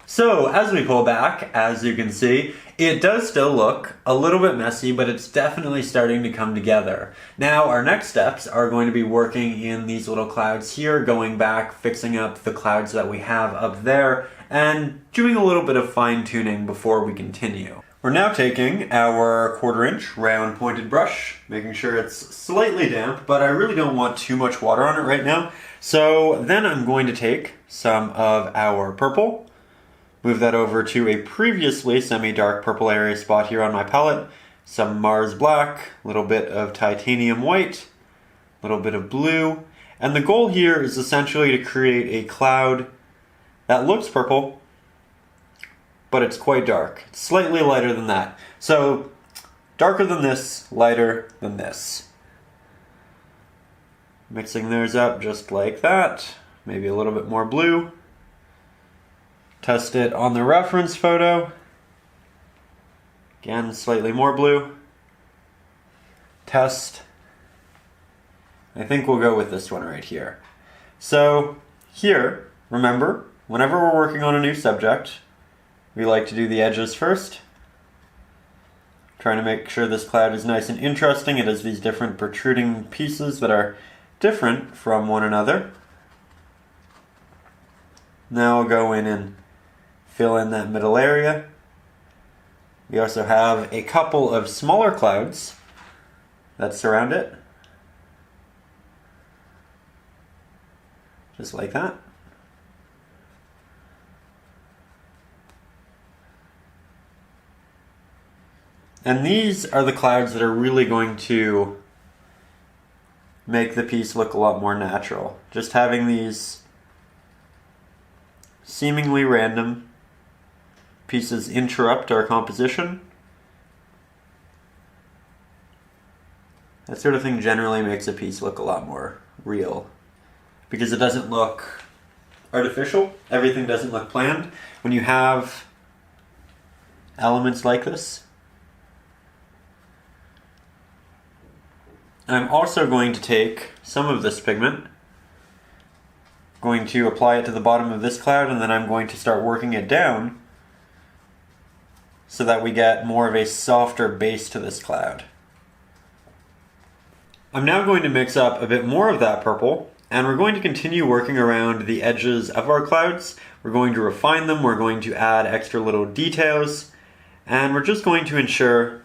So as we pull back, as you can see, it does still look a little bit messy, but it's definitely starting to come together. Now our next steps are going to be working in these little clouds here, going back, fixing up the clouds that we have up there, and doing a little bit of fine tuning before we continue. We're now taking our 1/4 inch round pointed brush, making sure it's slightly damp, but I really don't want too much water on it right now. So then I'm going to take some of our purple, move that over to a previously semi-dark purple area spot here on my palette, some Mars Black, a little bit of titanium white, a little bit of blue, and the goal here is essentially to create a cloud that looks purple, but it's quite dark. It's slightly lighter than that. So, darker than this, lighter than this. Mixing those up just like that, maybe a little bit more blue. Test it on the reference photo. Again, slightly more blue. Test. I think we'll go with this one right here. So here, remember, whenever we're working on a new subject, we like to do the edges first. Trying to make sure this cloud is nice and interesting. It has these different protruding pieces that are different from one another. Now I'll go in and fill in that middle area. We also have a couple of smaller clouds that surround it. Just like that. And these are the clouds that are really going to make the piece look a lot more natural. Just having these seemingly random pieces interrupt our composition. That sort of thing generally makes a piece look a lot more real, because it doesn't look artificial. Everything doesn't look planned. When you have elements like this, I'm also going to take some of this pigment, going to apply it to the bottom of this cloud, and then I'm going to start working it down so that we get more of a softer base to this cloud. I'm now going to mix up a bit more of that purple, and we're going to continue working around the edges of our clouds. We're going to refine them, we're going to add extra little details, and we're just going to ensure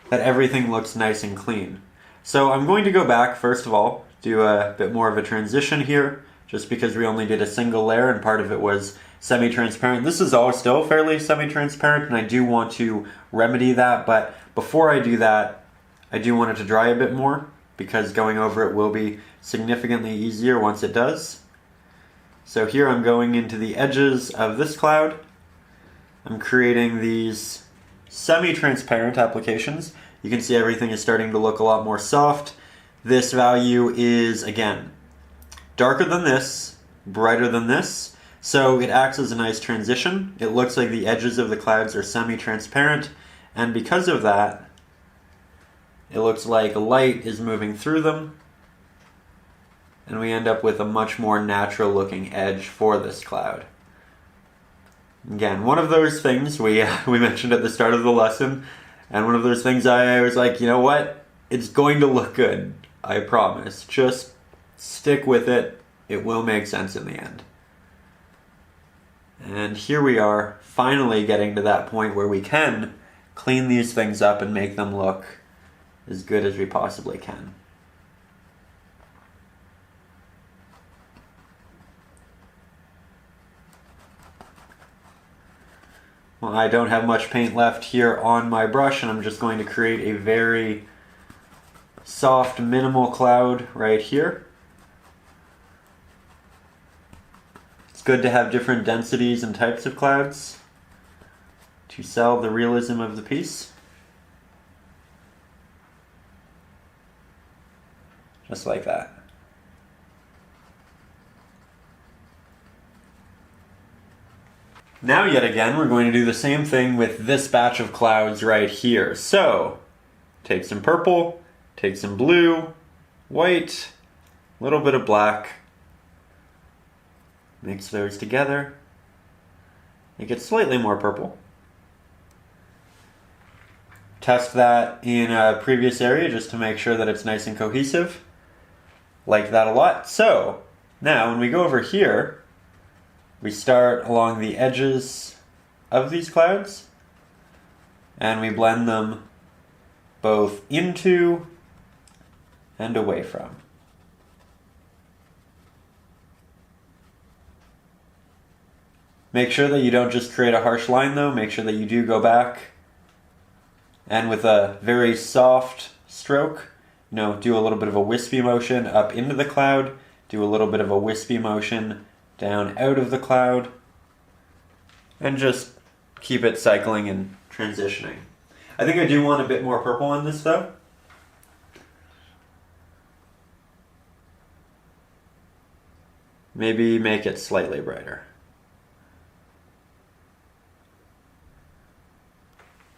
that everything looks nice and clean. So I'm going to go back, first of all, do a bit more of a transition here, just because we only did a single layer and part of it was semi-transparent. This is all still fairly semi-transparent, and I do want to remedy that, but before I do that, I do want it to dry a bit more, because going over it will be significantly easier once it does. So here I'm going into the edges of this cloud. I'm creating these semi-transparent applications. You can see everything is starting to look a lot more soft. This value is, again, darker than this, brighter than this, so it acts as a nice transition. It looks like the edges of the clouds are semi-transparent, and because of that, it looks like light is moving through them, and we end up with a much more natural looking edge for this cloud. Again, one of those things we mentioned at the start of the lesson, and one of those things I was like, you know what? It's going to look good, I promise. Just stick with it. It will make sense in the end. And here we are, finally getting to that point where we can clean these things up and make them look as good as we possibly can. Well, I don't have much paint left here on my brush, and I'm just going to create a very soft, minimal cloud right here. It's good to have different densities and types of clouds to sell the realism of the piece. Just like that. Now yet again, we're going to do the same thing with this batch of clouds right here. So, take some purple, take some blue, white, a little bit of black, mix those together, make it slightly more purple. Test that in a previous area just to make sure that it's nice and cohesive. Like that a lot. So, now when we go over here, we start along the edges of these clouds, and we blend them both into and away from. Make sure that you don't just create a harsh line though, make sure that you do go back and with a very soft stroke, do a little bit of a wispy motion up into the cloud, do a little bit of a wispy motion down out of the cloud, and just keep it cycling and transitioning. I think I do want a bit more purple on this though. Maybe make it slightly brighter.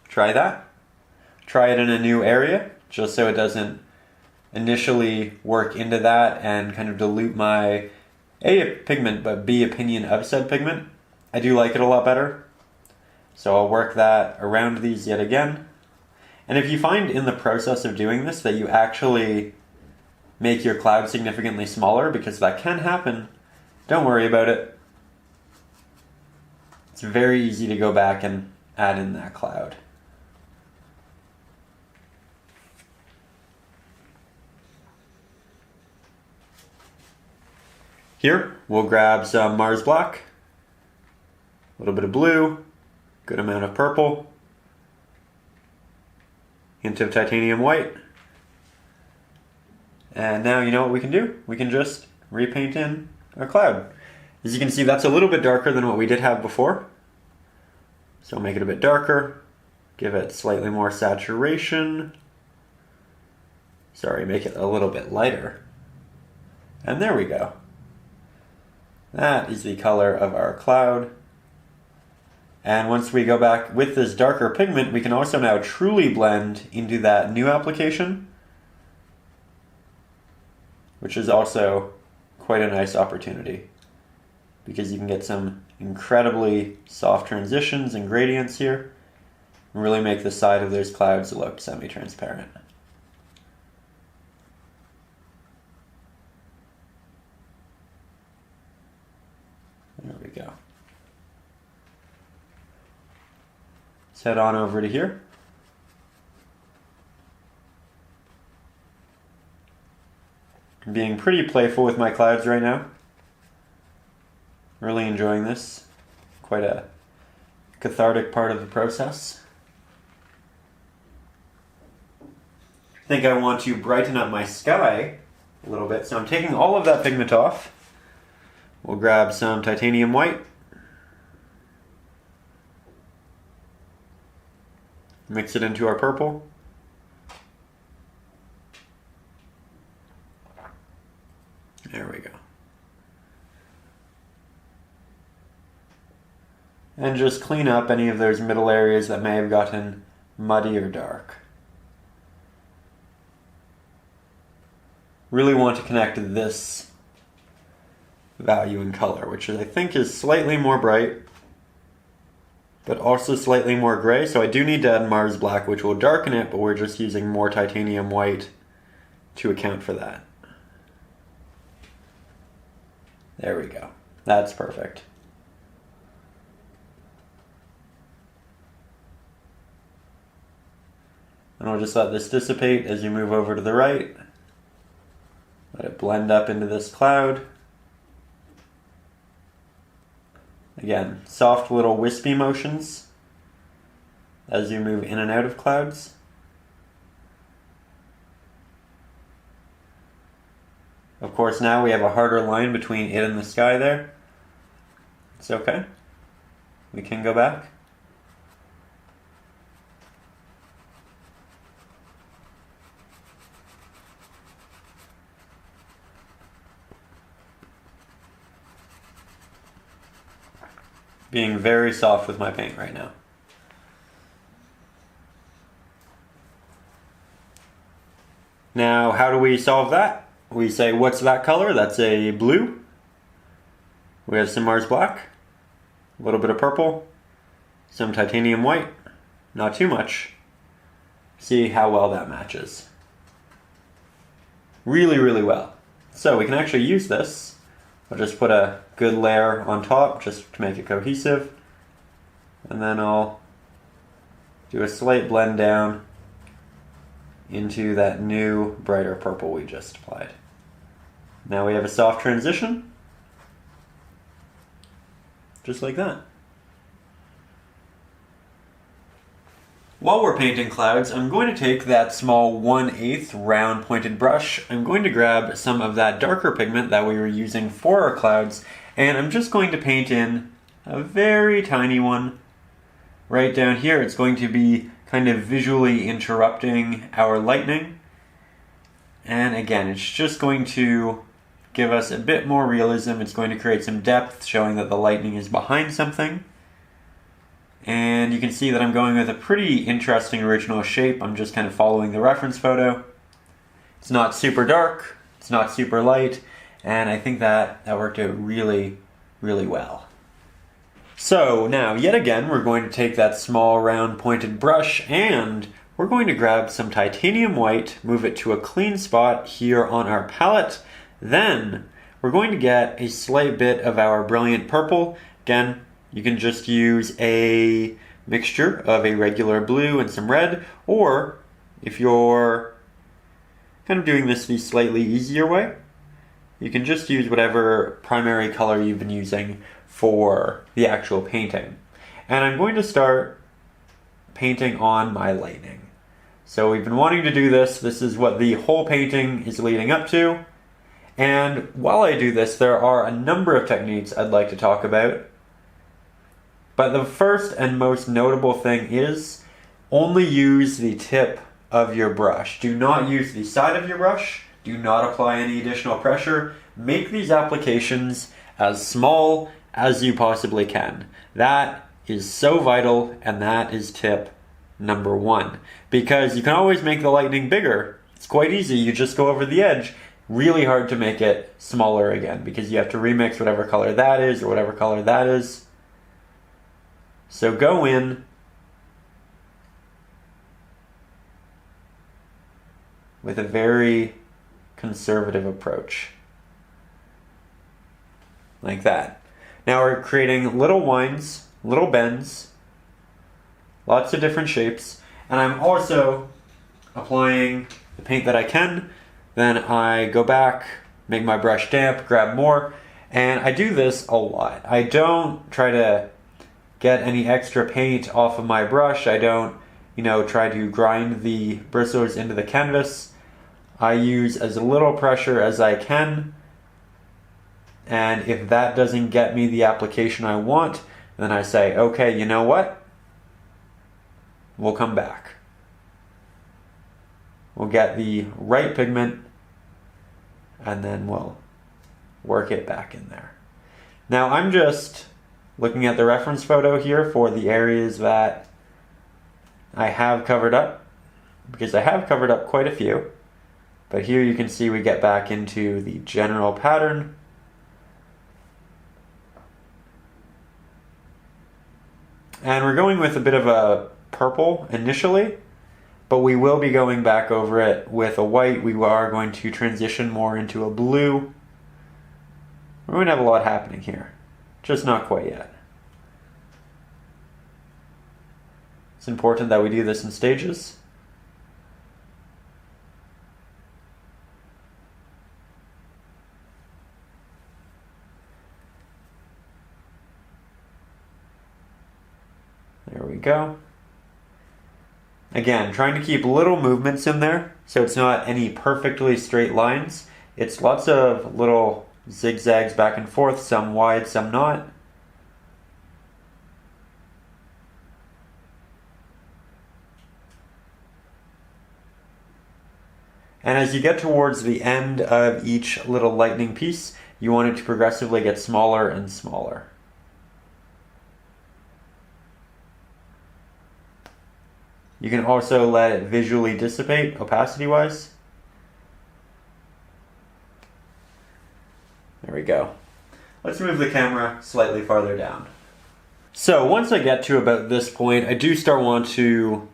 Try that. Try it in a new area, just so it doesn't initially work into that and kind of dilute my A, pigment, but B, opinion of said pigment. I do like it a lot better. So I'll work that around these yet again. And if you find in the process of doing this that you actually make your cloud significantly smaller, because that can happen, don't worry about it. it's very easy to go back and add in that cloud. Here, we'll grab some Mars Black, a little bit of blue, good amount of purple, hint of titanium white. And now you know what we can do? We can just repaint in a cloud. As you can see, that's a little bit darker than what we did have before. So I'll make it a bit darker, give it slightly more saturation. Sorry, make it a little bit lighter. And there we go. That is the color of our cloud. And once we go back with this darker pigment, we can also now truly blend into that new application, which is also quite a nice opportunity because you can get some incredibly soft transitions and gradients here and really make the side of those clouds look semi-transparent. There we go. Let's head on over to here. I'm being pretty playful with my clouds right now. Really enjoying this. Quite a cathartic part of the process. I think I want to brighten up my sky a little bit, so I'm taking all of that pigment off. We'll grab some titanium white. Mix it into our purple. There we go. And just clean up any of those middle areas that may have gotten muddy or dark. Really want to connect this value in color, which I think is slightly more bright, but also slightly more gray. So I do need to add Mars Black, which will darken it, but we're just using more titanium white to account for that. There we go. That's perfect. And I'll just let this dissipate as you move over to the right. Let it blend up into this cloud. Again, soft little wispy motions as you move in and out of clouds. Of course, now we have a harder line between it and the sky there. It's okay. We can go back. Being very soft with my paint right now. Now, how do we solve that? We say, what's that color? That's a blue. We have some Mars Black, a little bit of purple, some titanium white, not too much. See how well that matches. Really, really well. So we can actually use this. I'll just put a good layer on top just to make it cohesive. And then I'll do a slight blend down into that new brighter purple we just applied. Now we have a soft transition, just like that. While we're painting clouds, I'm going to take that small 1/8 round pointed brush. I'm going to grab some of that darker pigment that we were using for our clouds, and I'm just going to paint in a very tiny one right down here. It's going to be kind of visually interrupting our lightning. And again, it's just going to give us a bit more realism. It's going to create some depth, showing that the lightning is behind something. And you can see that I'm going with a pretty interesting original shape. I'm just kind of following the reference photo. It's not super dark, it's not super light, and I think that worked out really, really well. So now, yet again, we're going to take that small round pointed brush and we're going to grab some titanium white, move it to a clean spot here on our palette. Then we're going to get a slight bit of our brilliant purple. Again, you can just use a mixture of a regular blue and some red, or if you're kind of doing this the slightly easier way, you can just use whatever primary color you've been using for the actual painting. And I'm going to start painting on my lightning. So we've been wanting to do this. This is what the whole painting is leading up to. And while I do this, there are a number of techniques I'd like to talk about. But the first and most notable thing is only use the tip of your brush. Do not use the side of your brush. Do not apply any additional pressure. Make these applications as small as you possibly can. That is so vital, and that is tip number 1. Because you can always make the lightning bigger. It's quite easy. You just go over the edge. Really hard to make it smaller again because you have to remix whatever color that is or whatever color that is. So go in with a very conservative approach. Like that. Now we're creating little winds, little bends, lots of different shapes, and I'm also applying the paint that I can. Then I go back, make my brush damp, grab more, and I do this a lot. I don't try to get any extra paint off of my brush. I don't, try to grind the bristles into the canvas. I use as little pressure as I can, and if that doesn't get me the application I want, then I say, okay, you know what? We'll come back. We'll get the right pigment, and then we'll work it back in there. Now I'm just looking at the reference photo here for the areas that I have covered up, because I have covered up quite a few. But here you can see we get back into the general pattern. And we're going with a bit of a purple initially, but we will be going back over it with a white. We are going to transition more into a blue. We're going to have a lot happening here, just not quite yet. It's important that we do this in stages. There we go. Again, trying to keep little movements in there, so it's not any perfectly straight lines. It's lots of little zigzags back and forth, some wide, some not. And as you get towards the end of each little lightning piece, you want it to progressively get smaller and smaller. You can also let it visually dissipate, opacity-wise. There we go. Let's move the camera slightly farther down. So once I get to about this point, I do start want to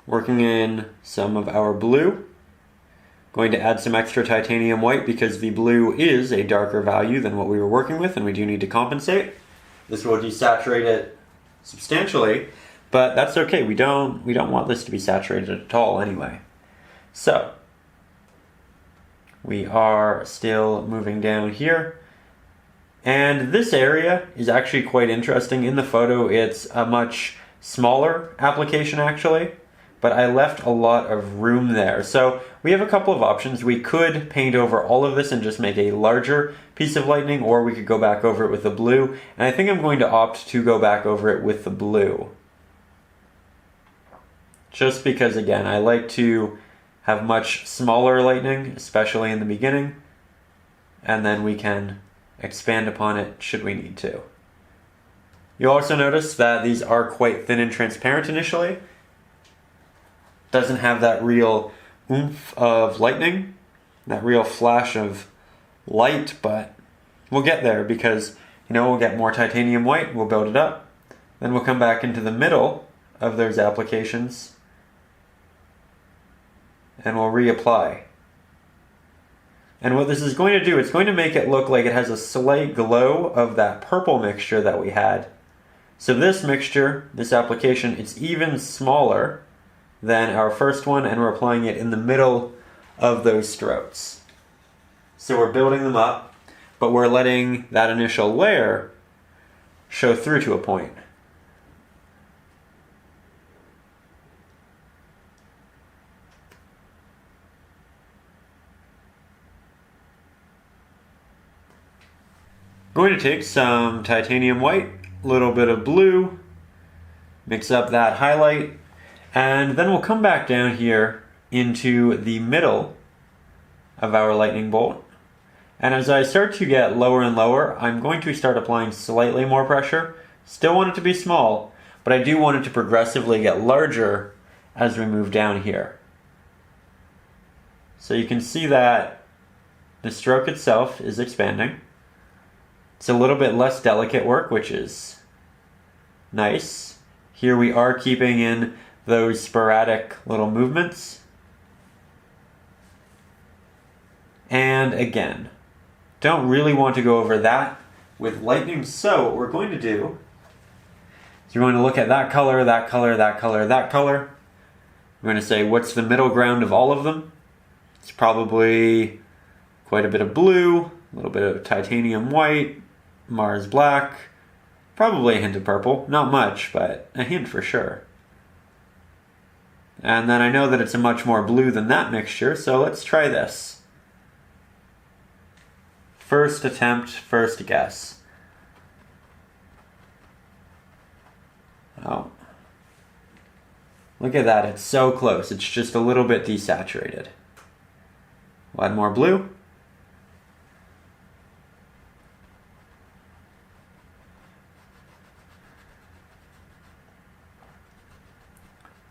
working in some of our blue. Going to add some extra titanium white because the blue is a darker value than what we were working with, and we do need to compensate. This will desaturate it substantially. But that's okay, we don't want this to be saturated at all anyway. So, we are still moving down here. And this area is actually quite interesting. In the photo, it's a much smaller application actually, but I left a lot of room there. So we have a couple of options. We could paint over all of this and just make a larger piece of lightning, or we could go back over it with the blue. And I think I'm going to opt to go back over it with the blue. Just because, again, I like to have much smaller lightning, especially in the beginning, and then we can expand upon it should we need to. You'll also notice that these are quite thin and transparent initially. Doesn't have that real oomph of lightning, that real flash of light, but we'll get there because, we'll get more titanium white, we'll build it up, then we'll come back into the middle of those applications and we'll reapply. And what this is going to do, it's going to make it look like it has a slight glow of that purple mixture that we had. So this mixture, this application, it's even smaller than our first one, and we're applying it in the middle of those strokes. So we're building them up, but we're letting that initial layer show through to a point. I'm going to take some titanium white, a little bit of blue, mix up that highlight, and then we'll come back down here into the middle of our lightning bolt. And as I start to get lower and lower, I'm going to start applying slightly more pressure. Still want it to be small, but I do want it to progressively get larger as we move down here. So you can see that the stroke itself is expanding. It's a little bit less delicate work, which is nice. Here we are keeping in those sporadic little movements. And again, don't really want to go over that with lightning, so what we're going to do is we're going to look at that color, that color, that color, that color. We're going to say, what's the middle ground of all of them? It's probably quite a bit of blue, a little bit of titanium white, Mars black, probably a hint of purple. Not much, but a hint for sure. And then I know that it's a much more blue than that mixture, so let's try this. First attempt, first guess. Oh. Look at that, it's so close. It's just a little bit desaturated. We'll add more blue.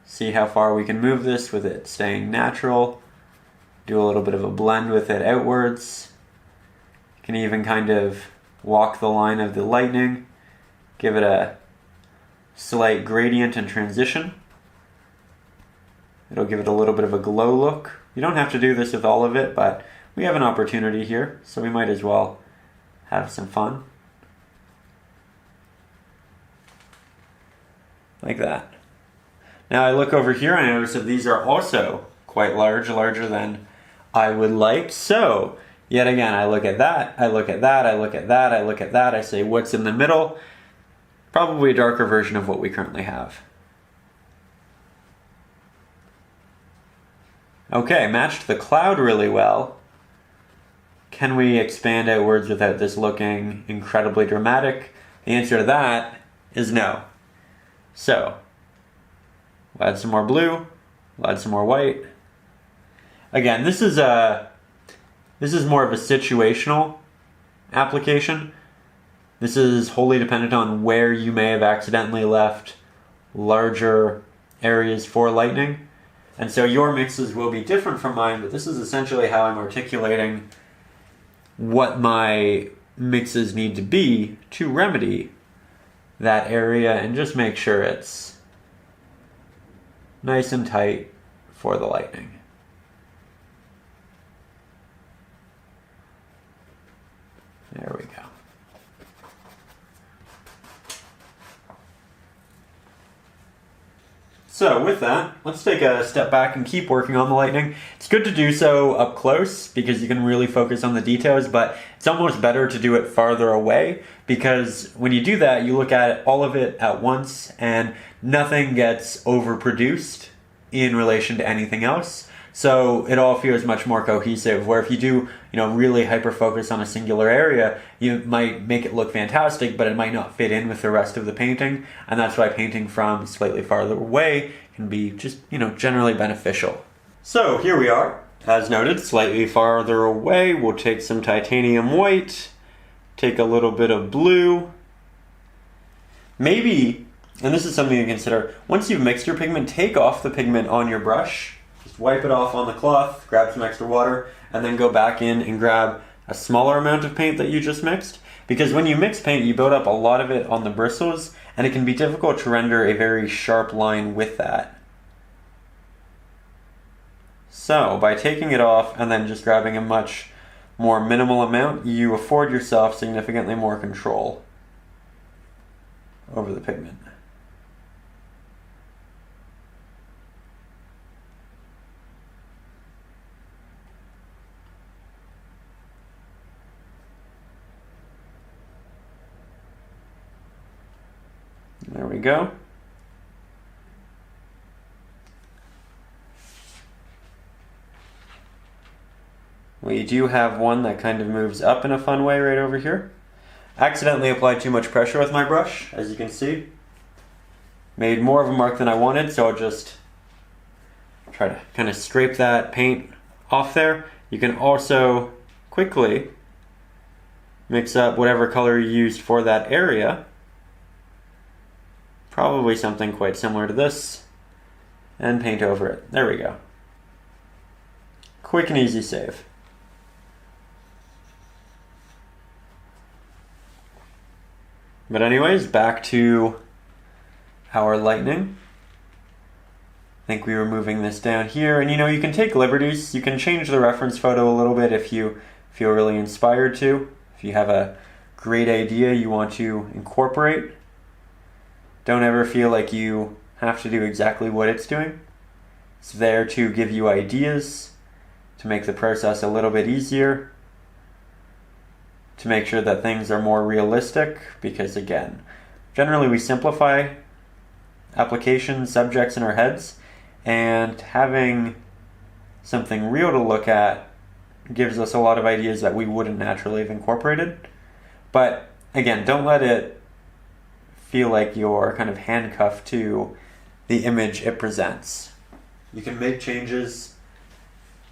See how far we can move this with it staying natural. Do a little bit of a blend with it outwards. You can even kind of walk the line of the lightning. Give it a slight gradient and transition. It'll give it a little bit of a glow look. You don't have to do this with all of it, but we have an opportunity here, so we might as well have some fun. Like that. Now I look over here and I notice that these are also quite large, larger than I would like. So, yet again, I look at that, I look at that, I look at that, I look at that, I say what's in the middle? Probably a darker version of what we currently have. Okay, matched the cloud really well. Can we expand outwards without this looking incredibly dramatic? The answer to that is no. So, we'll add some more blue, we'll add some more white. Again, this is more of a situational application. This is wholly dependent on where you may have accidentally left larger areas for lightning. And so your mixes will be different from mine, but this is essentially how I'm articulating what my mixes need to be to remedy that area and just make sure it's nice and tight for the lightning. There we go. So with that, let's take a step back and keep working on the lightning. It's good to do so up close because you can really focus on the details, but it's almost better to do it farther away because when you do that, you look at all of it at once and nothing gets overproduced in relation to anything else. So it all feels much more cohesive, where if you do, really hyper-focus on a singular area, you might make it look fantastic, but it might not fit in with the rest of the painting, and that's why painting from slightly farther away can be just, generally beneficial. So here we are, as noted, slightly farther away. We'll take some titanium white, take a little bit of blue. Maybe, and this is something to consider, once you've mixed your pigment, take off the pigment on your brush. Just wipe it off on the cloth, grab some extra water, and then go back in and grab a smaller amount of paint that you just mixed. Because when you mix paint, you build up a lot of it on the bristles, and it can be difficult to render a very sharp line with that. So, by taking it off and then just grabbing a much more minimal amount, you afford yourself significantly more control over the pigment. There we go. We do have one that kind of moves up in a fun way right over here. Accidentally applied too much pressure with my brush, as you can see. Made more of a mark than I wanted, so I'll just try to kind of scrape that paint off there. You can also quickly mix up whatever color you used for that area. Probably something quite similar to this, and paint over it. There we go. Quick and easy save. But anyways, back to our lightning. I think we were moving this down here, and you can take liberties. You can change the reference photo a little bit if you feel really inspired to. If you have a great idea you want to incorporate. Don't ever feel like you have to do exactly what it's doing. It's there to give you ideas, to make the process a little bit easier, to make sure that things are more realistic, because again, generally we simplify applications, subjects in our heads, and having something real to look at gives us a lot of ideas that we wouldn't naturally have incorporated. But again, don't let it feel like you're kind of handcuffed to the image it presents. You can make changes,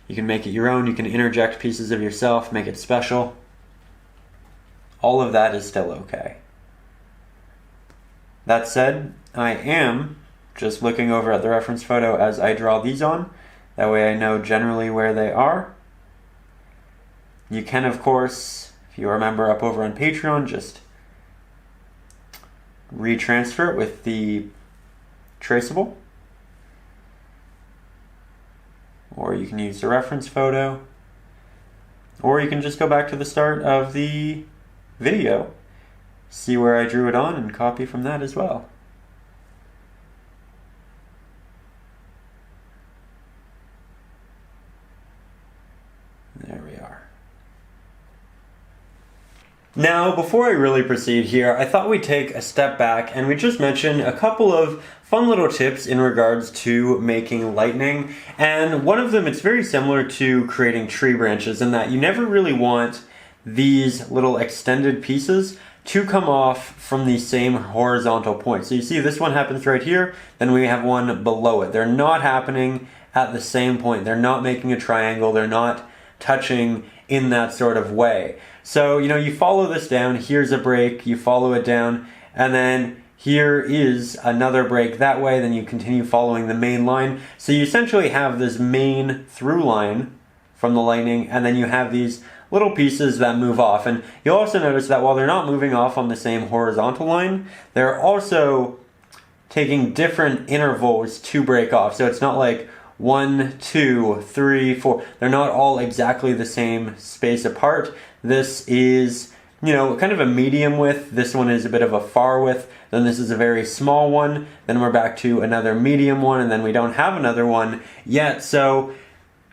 you can make it your own, you can interject pieces of yourself, make it special. All of that is still okay. That said, I am just looking over at the reference photo as I draw these on. That way I know generally where they are. You can, of course, if you remember up over on Patreon, just retransfer it with the traceable. Or you can use the reference photo. Or you can just go back to the start of the video, see where I drew it on, and copy from that as well. There we are. Now, before I really proceed here, I thought we'd take a step back and we'd just mention a couple of fun little tips in regards to making lightning. And one of them, it's very similar to creating tree branches in that you never really want these little extended pieces to come off from the same horizontal point. So you see this one happens right here, then we have one below it. They're not happening at the same point. They're not making a triangle. They're not touching in that sort of way. So, you follow this down, here's a break, you follow it down, and then here is another break that way, then you continue following the main line. So you essentially have this main through line from the lightning, and then you have these little pieces that move off. And you'll also notice that while they're not moving off on the same horizontal line, they're also taking different intervals to break off. So it's not like 1, 2, 3, 4. They're not all exactly the same space apart. This is, kind of a medium width. This one is a bit of a far width. Then this is a very small one. Then we're back to another medium one, and then we don't have another one yet. So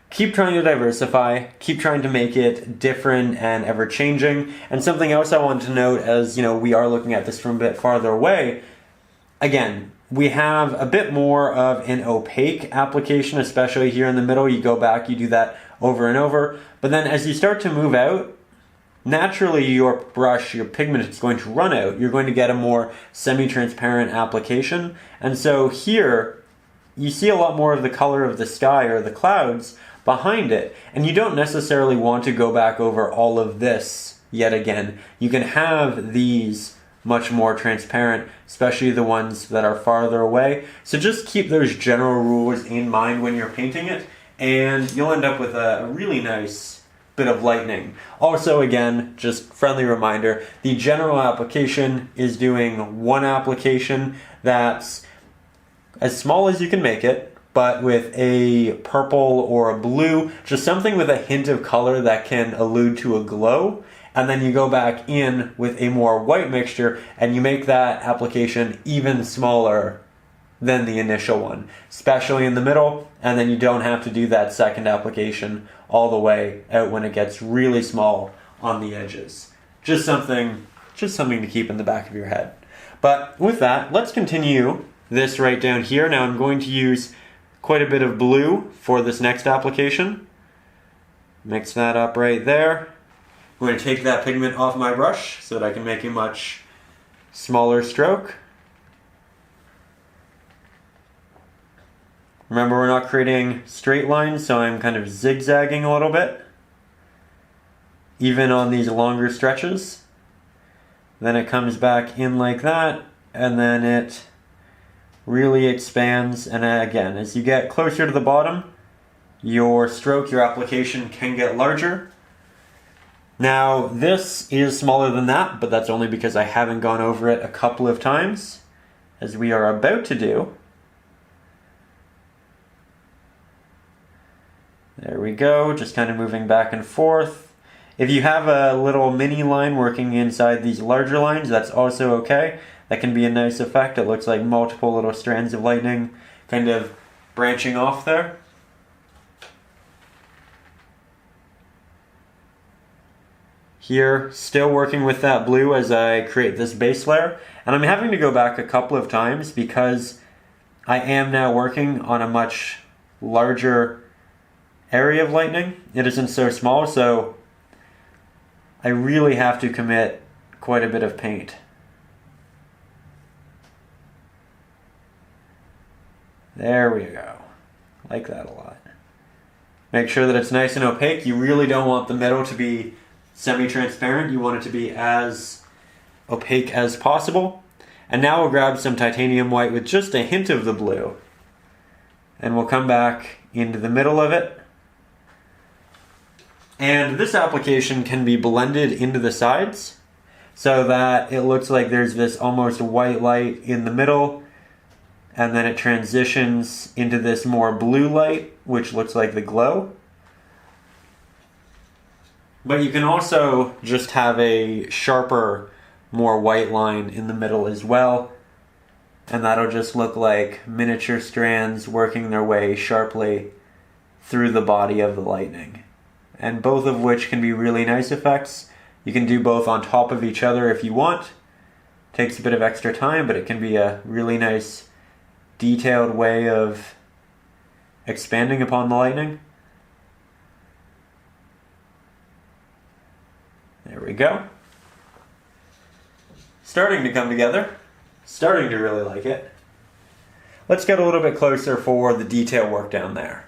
keep trying to diversify, keep trying to make it different and ever-changing. And something else I wanted to note as, we are looking at this from a bit farther away, again, we have a bit more of an opaque application, especially here in the middle. You go back, you do that over and over. But then as you start to move out, naturally your brush, your pigment is going to run out. You're going to get a more semi-transparent application. And so here, you see a lot more of the color of the sky or the clouds behind it. And you don't necessarily want to go back over all of this yet again. You can have these much more transparent, especially the ones that are farther away. So just keep those general rules in mind when you're painting it, and you'll end up with a really nice bit of lightning. Also, again, just friendly reminder, the general application is doing one application that's as small as you can make it, but with a purple or a blue, just something with a hint of color that can allude to a glow. And then you go back in with a more white mixture and you make that application even smaller than the initial one, especially in the middle, and then you don't have to do that second application all the way out when it gets really small on the edges. Just something to keep in the back of your head. But with that, let's continue this right down here. Now I'm going to use quite a bit of blue for this next application. Mix that up right there. I'm going to take that pigment off my brush so that I can make a much smaller stroke. Remember, we're not creating straight lines, so I'm kind of zigzagging a little bit, even on these longer stretches. Then it comes back in like that, and then it really expands. And again, as you get closer to the bottom, your stroke, your application can get larger. Now, this is smaller than that, but that's only because I haven't gone over it a couple of times, as we are about to do. There we go, just kind of moving back and forth. If you have a little mini line working inside these larger lines, that's also okay. That can be a nice effect. It looks like multiple little strands of lightning kind of branching off there. Here, still working with that blue as I create this base layer. And I'm having to go back a couple of times because I am now working on a much larger area of lightning. It isn't so small, so I really have to commit quite a bit of paint. There we go. Like that a lot. Make sure that it's nice and opaque. You really don't want the middle to be semi-transparent. You want it to be as opaque as possible. And now we'll grab some titanium white with just a hint of the blue. And we'll come back into the middle of it. And this application can be blended into the sides so that it looks like there's this almost white light in the middle, and then it transitions into this more blue light, which looks like the glow. But you can also just have a sharper, more white line in the middle as well, and that'll just look like miniature strands working their way sharply through the body of the lightning. And both of which can be really nice effects. You can do both on top of each other if you want. Takes a bit of extra time, but it can be a really nice detailed way of expanding upon the lightning. There we go. Starting to come together. Starting to really like it. Let's get a little bit closer for the detail work down there.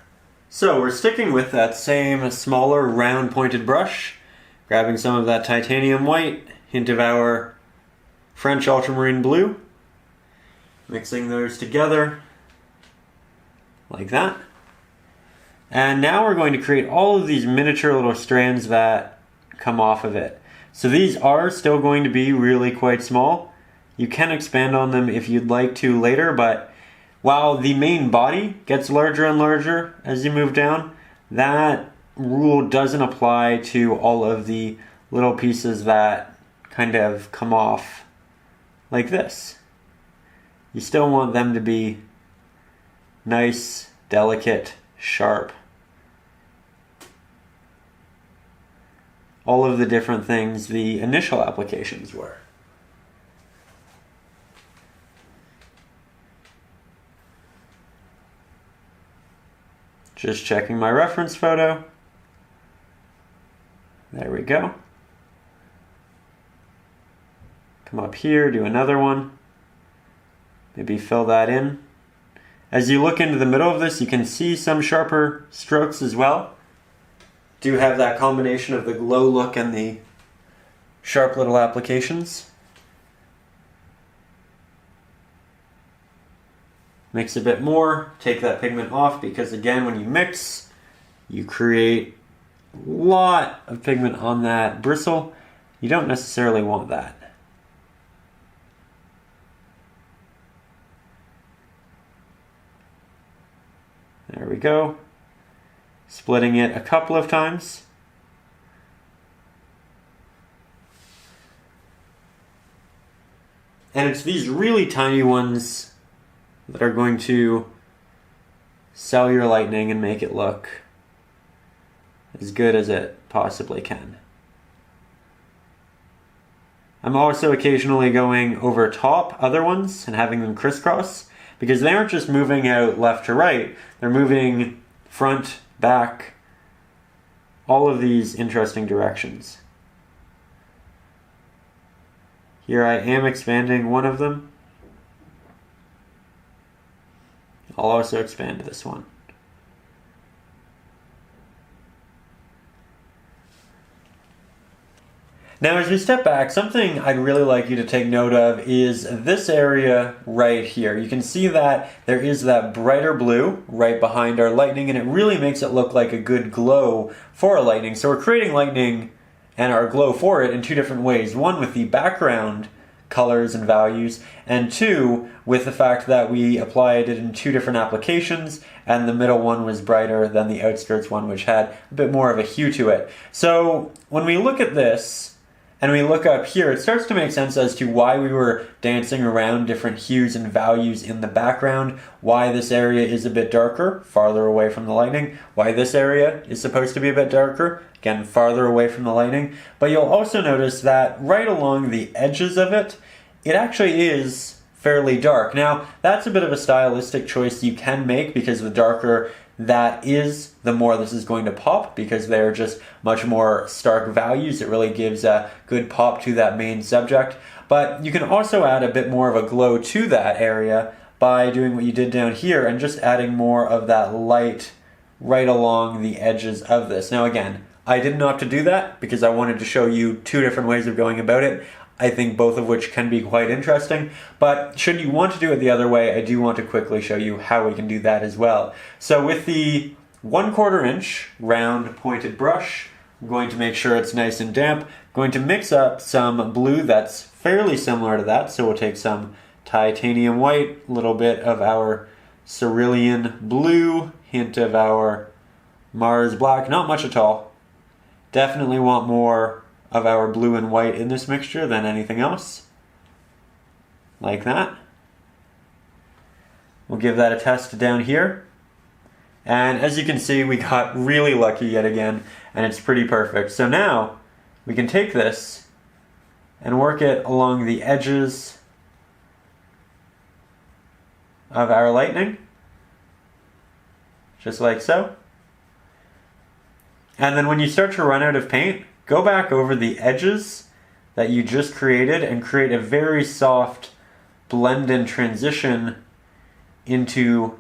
So we're sticking with that same smaller round pointed brush, grabbing some of that titanium white, hint of our French ultramarine blue, mixing those together like that. And now we're going to create all of these miniature little strands that come off of it. So these are still going to be really quite small. You can expand on them if you'd like to later, but while the main body gets larger and larger as you move down, that rule doesn't apply to all of the little pieces that kind of come off like this. You still want them to be nice, delicate, sharp. All of the different things the initial applications were. Just checking my reference photo. There we go. Come up here, do another one. Maybe fill that in. As you look into the middle of this, you can see some sharper strokes as well. Do have that combination of the glow look and the sharp little applications. Mix a bit more, take that pigment off, because again, when you mix, you create a lot of pigment on that bristle. You don't necessarily want that. we go. Splitting it a couple of times. And it's these really tiny ones that are going to sell your lightning and make it look as good as it possibly can. I'm also occasionally going over top other ones and having them crisscross, because they aren't just moving out left to right, they're moving front, back, all of these interesting directions. Here I am expanding one of them. I'll also expand this one. Now as we step back, something I'd really like you to take note of is this area right here. You can see that there is that brighter blue right behind our lightning, and it really makes it look like a good glow for our lightning. So we're creating lightning and our glow for it in two different ways. One with the background colors and values, and two with the fact that we applied it in two different applications, and the middle one was brighter than the outskirts one, which had a bit more of a hue to it. So when we look at this, and we look up here, it starts to make sense as to why we were dancing around different hues and values in the background, why this area is a bit darker, farther away from the lightning, why this area is supposed to be a bit darker, again, farther away from the lightning. But you'll also notice that right along the edges of it, it actually is fairly dark. Now, that's a bit of a stylistic choice you can make, because the darker that is, the more this is going to pop, because they're just much more stark values. It really gives a good pop to that main subject. But you can also add a bit more of a glow to that area by doing what you did down here and just adding more of that light right along the edges of this. Now again, I didn't opt to do that because I wanted to show you two different ways of going about it. I think both of which can be quite interesting, but should you want to do it the other way, I do want to quickly show you how we can do that as well. So with the 1/4 inch round pointed brush, I'm going to make sure it's nice and damp. I'm going to mix up some blue that's fairly similar to that, so we'll take some titanium white, a little bit of our cerulean blue, hint of our Mars black, not much at all. Definitely want more of our blue and white in this mixture than anything else. Like that. We'll give that a test down here. And as you can see, we got really lucky yet again, and it's pretty perfect. So now we can take this and work it along the edges of our lightning, just like so. And then when you start to run out of paint, go back over the edges that you just created and create a very soft blend and transition into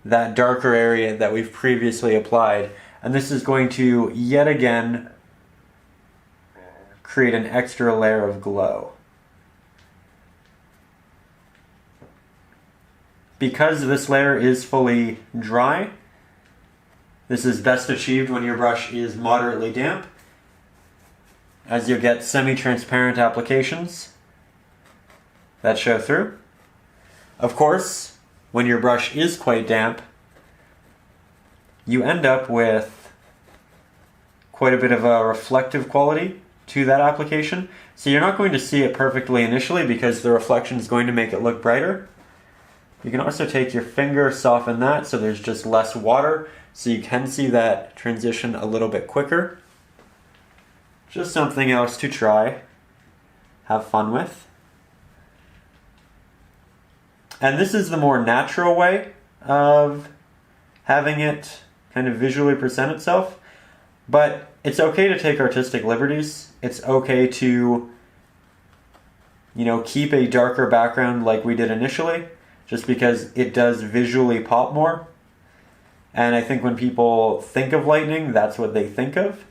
that darker area that we've previously applied. And this is going to yet again create an extra layer of glow. Because this layer is fully dry, this is best achieved when your brush is moderately damp, as you'll get semi-transparent applications that show through. Of course, when your brush is quite damp, you end up with quite a bit of a reflective quality to that application. So you're not going to see it perfectly initially because the reflection is going to make it look brighter. You can also take your finger, soften that so there's just less water, so you can see that transition a little bit quicker. Just something else to try, have fun with. And this is the more natural way of having it kind of visually present itself, but it's okay to take artistic liberties. It's okay to, keep a darker background like we did initially, just because it does visually pop more. And I think when people think of lightning, that's what they think of.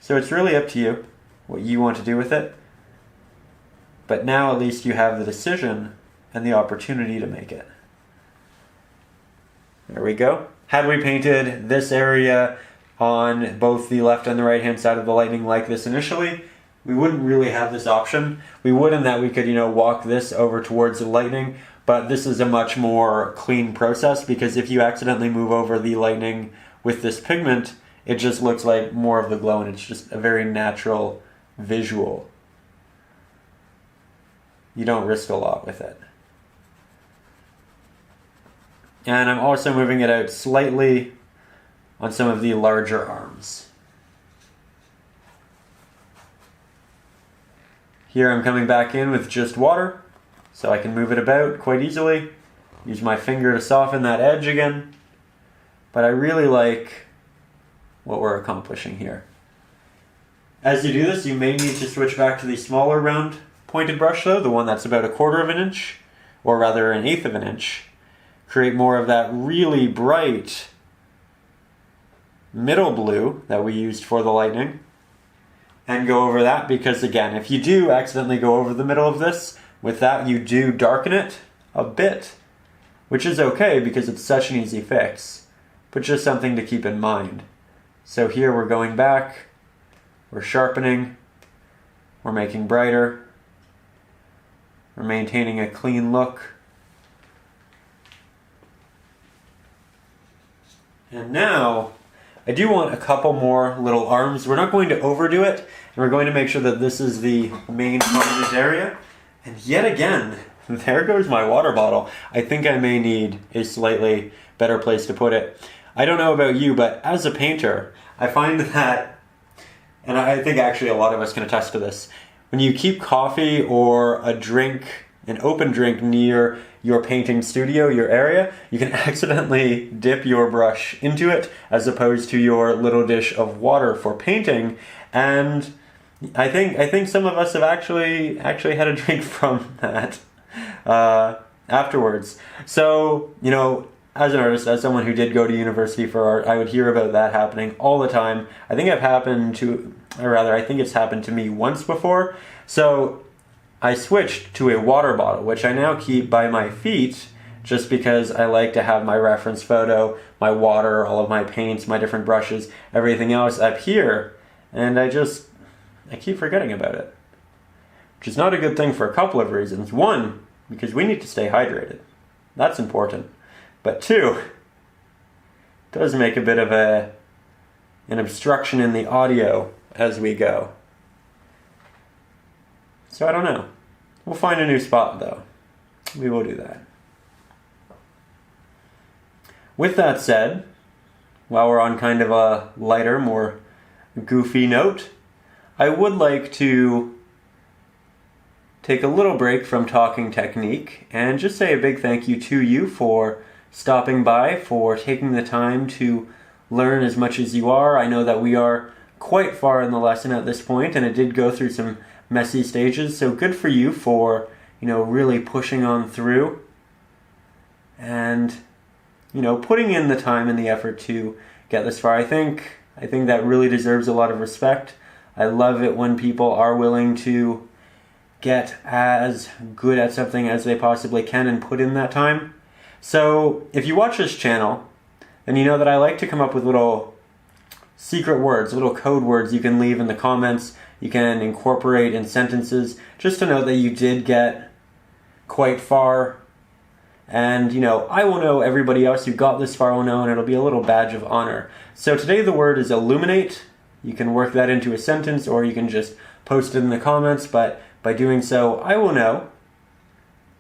So it's really up to you what you want to do with it. But now at least you have the decision and the opportunity to make it. There we go. Had we painted this area on both the left and the right hand side of the lightning like this initially, we wouldn't really have this option. We would in that we could, walk this over towards the lightning, but this is a much more clean process because if you accidentally move over the lightning with this pigment, it just looks like more of the glow and it's just a very natural visual. You don't risk a lot with it. And I'm also moving it out slightly on some of the larger arms. Here I'm coming back in with just water, so I can move it about quite easily. Use my finger to soften that edge again. But I really like what we're accomplishing here. As you do this, you may need to switch back to the smaller round pointed brush though, the one that's about 1/4 of an inch, or rather 1/8 of an inch. Create more of that really bright middle blue that we used for the lightning. And go over that because again, if you do accidentally go over the middle of this, with that you do darken it a bit, which is okay because it's such an easy fix, but just something to keep in mind. So here we're going back, we're sharpening, we're making brighter, we're maintaining a clean look. And now, I do want a couple more little arms. We're not going to overdo it, and we're going to make sure that this is the main prominent area. And yet again, there goes my water bottle. I think I may need a slightly better place to put it. I don't know about you, but as a painter, I find that, and I think actually a lot of us can attest to this, when you keep coffee or a drink, an open drink near your painting studio, your area, you can accidentally dip your brush into it as opposed to your little dish of water for painting. And I think some of us have actually had a drink from that afterwards. So, as an artist, as someone who did go to university for art, I would hear about that happening all the time. I think it's happened to me once before. So I switched to a water bottle, which I now keep by my feet just because I like to have my reference photo, my water, all of my paints, my different brushes, everything else up here. And I keep forgetting about it, which is not a good thing for a couple of reasons. One, because we need to stay hydrated. That's important. But two, it does make a bit of an obstruction in the audio as we go. So I don't know. We'll find a new spot though. We will do that. With that said, while we're on kind of a lighter, more goofy note, I would like to take a little break from talking technique and just say a big thank you to you for stopping by, for taking the time to learn as much as you are. I know that we are quite far in the lesson at this point, and it did go through some messy stages, so good for you for, really pushing on through and, putting in the time and the effort to get this far. I think that really deserves a lot of respect. I love it when people are willing to get as good at something as they possibly can and put in that time. So if you watch this channel, then you know that I like to come up with little secret words, little code words you can leave in the comments, you can incorporate in sentences, just to know that you did get quite far. And, I will know, everybody else who got this far will know, and it'll be a little badge of honor. So today the word is illuminate. You can work that into a sentence, or you can just post it in the comments, but by doing so, I will know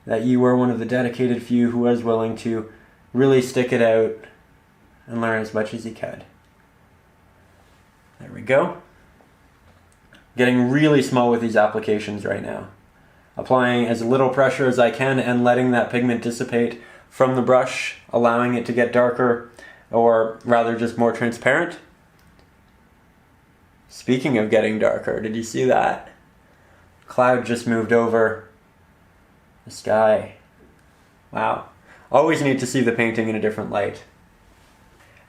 that you were one of the dedicated few who was willing to really stick it out and learn as much as you could. There we go. Getting really small with these applications right now. Applying as little pressure as I can and letting that pigment dissipate from the brush, allowing it to get darker, or rather just more transparent. Speaking of getting darker, did you see that? Cloud just moved over the sky. Wow. Always need to see the painting in a different light.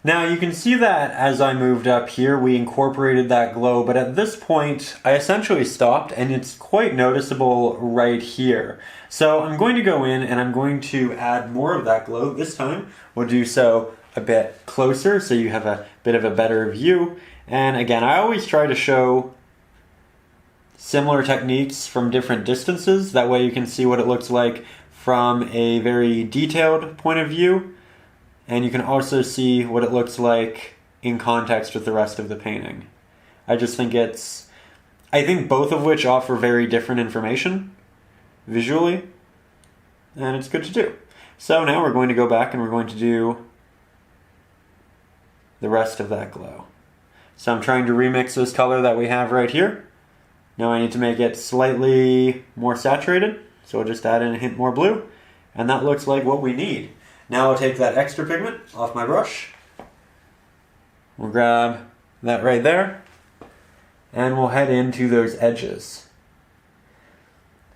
Now you can see that as I moved up here, we incorporated that glow, but at this point, I essentially stopped, and it's quite noticeable right here. So I'm going to go in and I'm going to add more of that glow. This time, we'll do so a bit closer so you have a bit of a better view. And again, I always try to show similar techniques from different distances. That way you can see what it looks like from a very detailed point of view, and you can also see what it looks like in context with the rest of the painting. I think both of which offer very different information visually, and it's good to do. So now we're going to go back and we're going to do the rest of that glow. So I'm trying to remix this color that we have right here. Now I need to make it slightly more saturated, so I'll just add in a hint more blue, and that looks like what we need. Now I'll take that extra pigment off my brush. We'll grab that right there, and we'll head into those edges.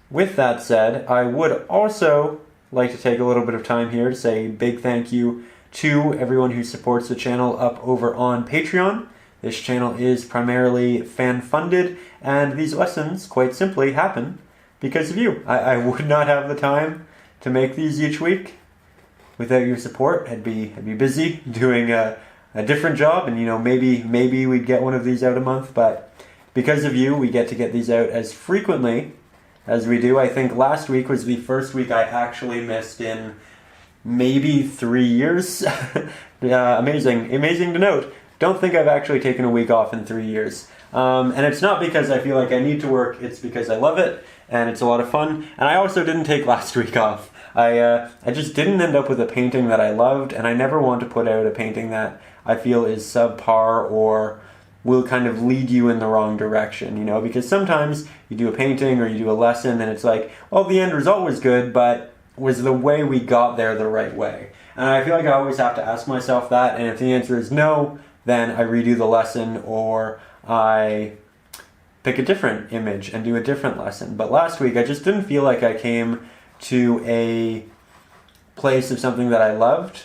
With that said, I would also like to take a little bit of time here to say a big thank you to everyone who supports the channel up over on Patreon. This channel is primarily fan-funded, and these lessons, quite simply, happen because of you. I would not have the time to make these each week without your support. I'd be busy doing a different job, and maybe we'd get one of these out a month, but because of you, we get to get these out as frequently as we do. I think last week was the first week I actually missed in maybe 3 years. Amazing to note. Don't think I've actually taken a week off in 3 years. And it's not because I feel like I need to work, it's because I love it, and it's a lot of fun. And I also didn't take last week off. I just didn't end up with a painting that I loved, and I never want to put out a painting that I feel is subpar or will kind of lead you in the wrong direction, because sometimes you do a painting or you do a lesson and it's like, well, the end result was good, but was the way we got there the right way? And I feel like I always have to ask myself that, and if the answer is no, then I redo the lesson or I pick a different image and do a different lesson. But last week I just didn't feel like I came to a place of something that I loved.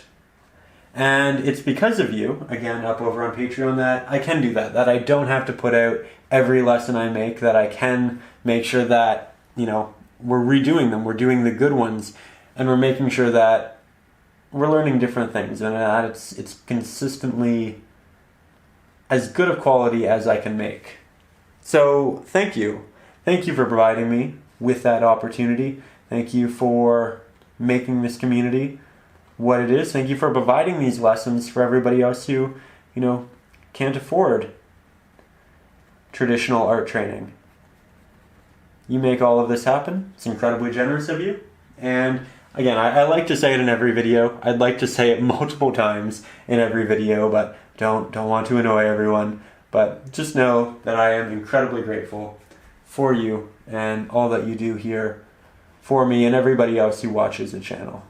And it's because of you, again, up over on Patreon, that I can do that I don't have to put out every lesson I make, that I can make sure that, we're redoing them, we're doing the good ones, and we're making sure that we're learning different things, and that it's consistently as good of quality as I can make. So thank you. Thank you for providing me with that opportunity. Thank you for making this community what it is. Thank you for providing these lessons for everybody else who, can't afford traditional art training. You make all of this happen. It's incredibly generous of you. And again, I like to say it in every video. I'd like to say it multiple times in every video, but don't want to annoy everyone. But just know that I am incredibly grateful for you and all that you do here for me and everybody else who watches the channel.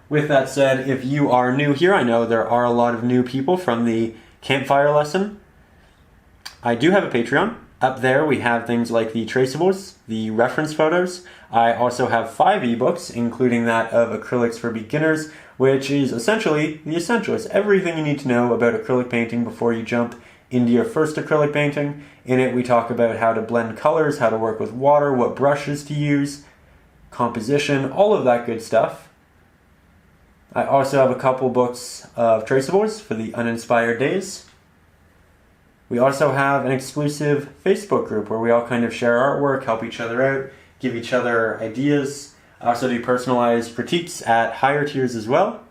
With that said, if you are new here, I know there are a lot of new people from the campfire lesson. I do have a Patreon. Up there we have things like the traceables, the reference photos. I also have 5 ebooks, including that of Acrylics for Beginners, which is essentially the essentials. Everything you need to know about acrylic painting before you jump into your first acrylic painting. In it we talk about how to blend colors, how to work with water, what brushes to use, composition, all of that good stuff. I also have a couple books of traceables for the uninspired days. We also have an exclusive Facebook group where we all kind of share artwork, help each other out, give each other ideas. I also do personalized critiques at higher tiers as well.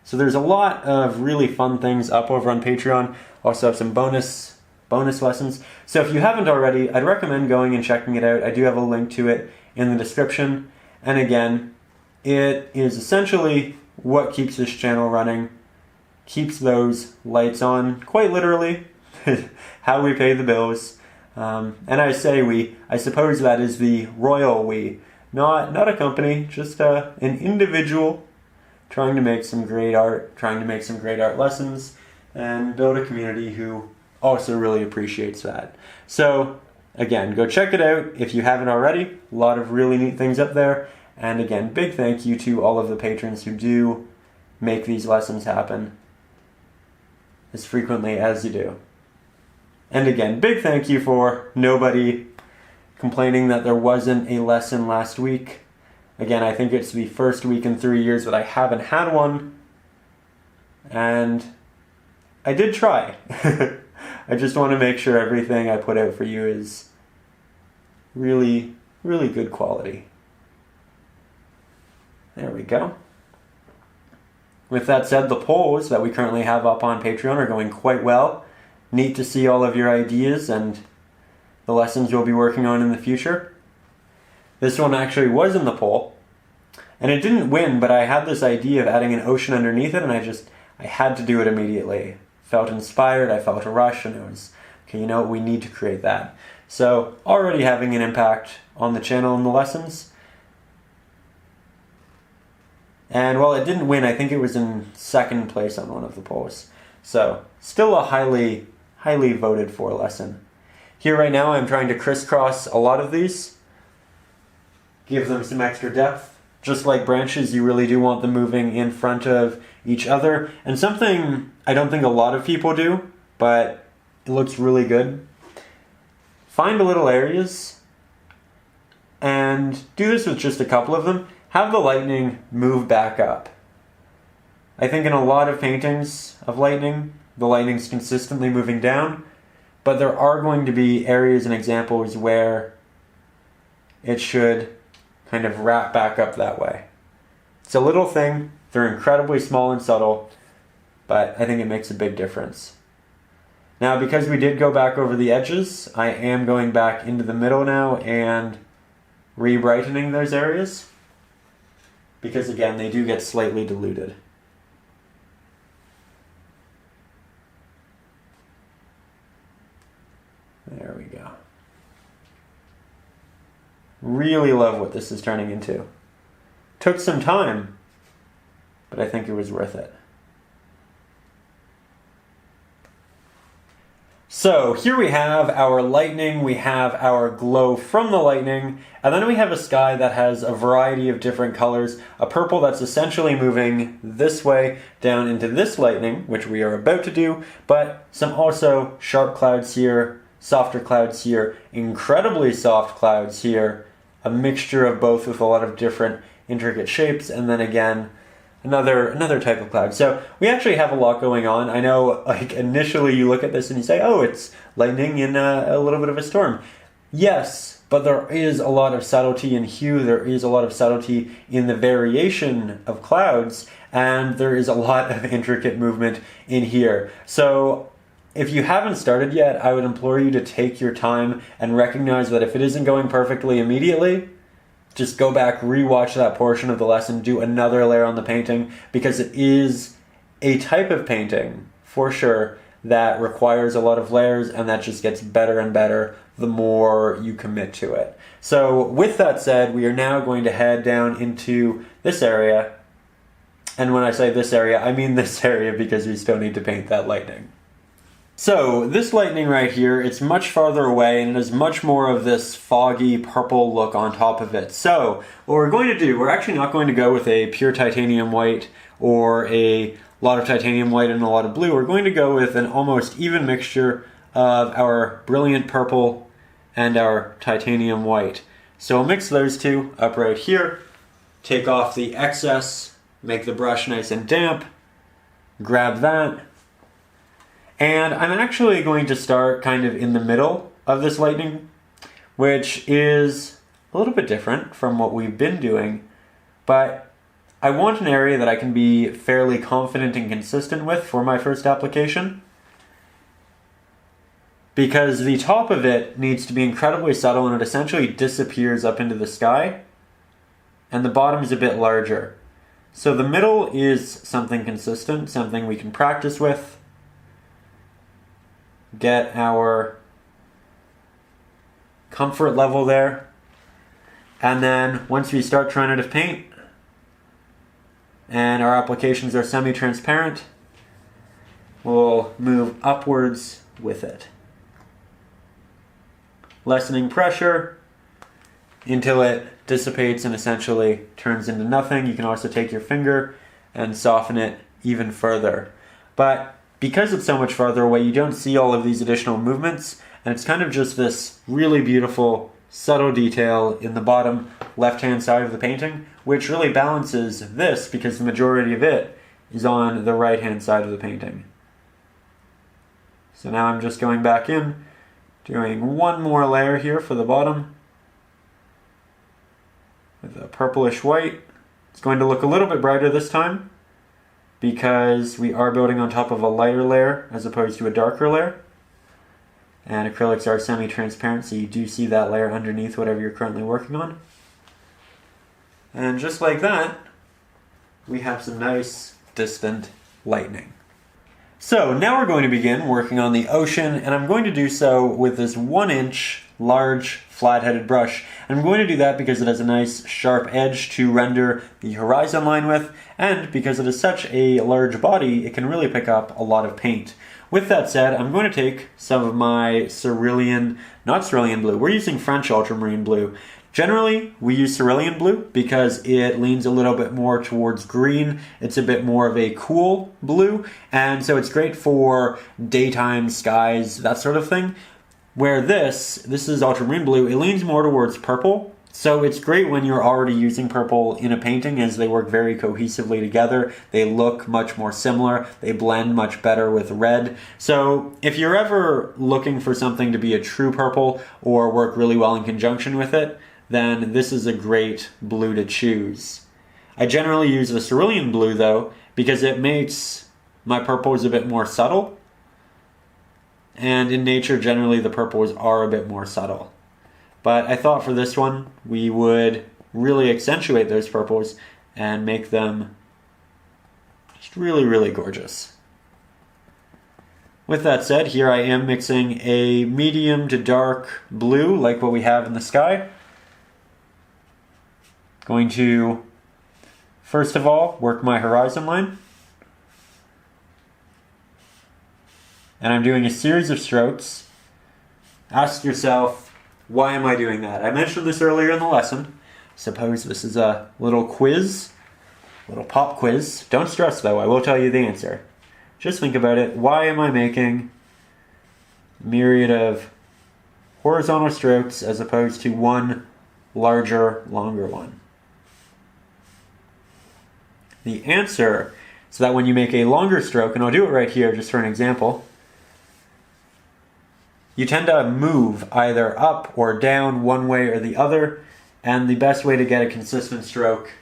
So there's a lot of really fun things up over on Patreon. Also have some bonus lessons. So if you haven't already, I'd recommend going and checking it out. I do have a link to it in the description. And again, it is essentially what keeps this channel running, keeps those lights on, quite literally, how we pay the bills. And I say we, I suppose that is the royal we, not a company, just an individual trying to make some great art, trying to make some great art lessons, and build a community who also really appreciates that. So again, go check it out if you haven't already. A lot of really neat things up there. And again, big thank you to all of the patrons who do make these lessons happen as frequently as you do. And again, big thank you for nobody complaining that there wasn't a lesson last week. Again, I think it's the first week in 3 years that I haven't had one. And I did try. I just want to make sure everything I put out for you is really, really good quality. There we go. With that said, the polls that we currently have up on Patreon are going quite well. Neat to see all of your ideas and the lessons you'll be working on in the future. This one actually was in the poll, and it didn't win, but I had this idea of adding an ocean underneath it, and I had to do it immediately. Felt inspired, I felt a rush, and it was, okay, you know what, we need to create that. So, already having an impact on the channel and the lessons. And while it didn't win, I think it was in second place on one of the polls. So, still a highly, highly voted for lesson. Here right now, I'm trying to crisscross a lot of these. Give them some extra depth. Just like branches, you really do want them moving in front of each other. And something I don't think a lot of people do, but it looks really good. Find little areas and do this with just a couple of them. Have the lightning move back up. I think in a lot of paintings of lightning, the lightning's consistently moving down, but there are going to be areas and examples where it should kind of wrap back up that way. It's a little thing, they're incredibly small and subtle, but I think it makes a big difference. Now, because we did go back over the edges, I am going back into the middle now and re-brightening those areas, because again, they do get slightly diluted. There we go. Really love what this is turning into. Took some time, but I think it was worth it. So here we have our lightning, we have our glow from the lightning, and then we have a sky that has a variety of different colors. A purple that's essentially moving this way down into this lightning, which we are about to do, but some also sharp clouds here, softer clouds here, incredibly soft clouds here, a mixture of both with a lot of different intricate shapes, and then again, another type of cloud. So we actually have a lot going on. I know, like, initially you look at this and you say, oh, it's lightning in a little bit of a storm. Yes, but there is a lot of subtlety in hue, there is a lot of subtlety in the variation of clouds, and there is a lot of intricate movement in here. So if you haven't started yet, I would implore you to take your time and recognize that if it isn't going perfectly immediately, just go back, rewatch that portion of the lesson, do another layer on the painting, because it is a type of painting, for sure, that requires a lot of layers, and that just gets better and better the more you commit to it. So with that said, we are now going to head down into this area, and when I say this area, I mean this area because we still need to paint that lightning. So this lightning right here, it's much farther away and it has much more of this foggy purple look on top of it. So what we're going to do, we're actually not going to go with a pure titanium white or a lot of titanium white and a lot of blue. We're going to go with an almost even mixture of our brilliant purple and our titanium white. So we'll mix those two up right here, take off the excess, make the brush nice and damp, grab that. And I'm actually going to start kind of in the middle of this lightning, which is a little bit different from what we've been doing, but I want an area that I can be fairly confident and consistent with for my first application, because the top of it needs to be incredibly subtle and it essentially disappears up into the sky, and the bottom is a bit larger. So the middle is something consistent, something we can practice with, get our comfort level there, and then once we start trying to paint and our applications are semi-transparent, we'll move upwards with it, lessening pressure until it dissipates and essentially turns into nothing. You can also take your finger and soften it even further, but because it's so much farther away, you don't see all of these additional movements, and it's kind of just this really beautiful, subtle detail in the bottom left-hand side of the painting, which really balances this because the majority of it is on the right-hand side of the painting. So now I'm just going back in, doing one more layer here for the bottom with a purplish white. It's going to look a little bit brighter this time because we are building on top of a lighter layer as opposed to a darker layer. And acrylics are semi-transparent, so you do see that layer underneath whatever you're currently working on. And just like that, we have some nice distant lightning. So now we're going to begin working on the ocean, and I'm going to do so with this 1-inch large flat-headed brush. And I'm going to do that because it has a nice sharp edge to render the horizon line with, and because it is such a large body, it can really pick up a lot of paint. With that said, I'm going to take some of my cerulean, not cerulean blue, we're using French ultramarine blue. Generally, we use cerulean blue because it leans a little bit more towards green. It's a bit more of a cool blue, and so it's great for daytime skies, that sort of thing. Where this is ultramarine blue, it leans more towards purple. So it's great when you're already using purple in a painting as they work very cohesively together. They look much more similar. They blend much better with red. So if you're ever looking for something to be a true purple or work really well in conjunction with it, then this is a great blue to choose. I generally use the cerulean blue though because it makes my purples a bit more subtle. And in nature, generally the purples are a bit more subtle. But I thought for this one, we would really accentuate those purples and make them just really, really gorgeous. With that said, here I am mixing a medium to dark blue, like what we have in the sky. Going to, first of all, work my horizon line. And I'm doing a series of strokes. Ask yourself, why am I doing that? I mentioned this earlier in the lesson. Suppose this is a little quiz, little pop quiz. Don't stress though, I will tell you the answer. Just think about it. Why am I making a myriad of horizontal strokes as opposed to one larger, longer one? The answer is that when you make a longer stroke, and I'll do it right here just for an example, you tend to move either up or down one way or the other, and the best way to get a consistent stroke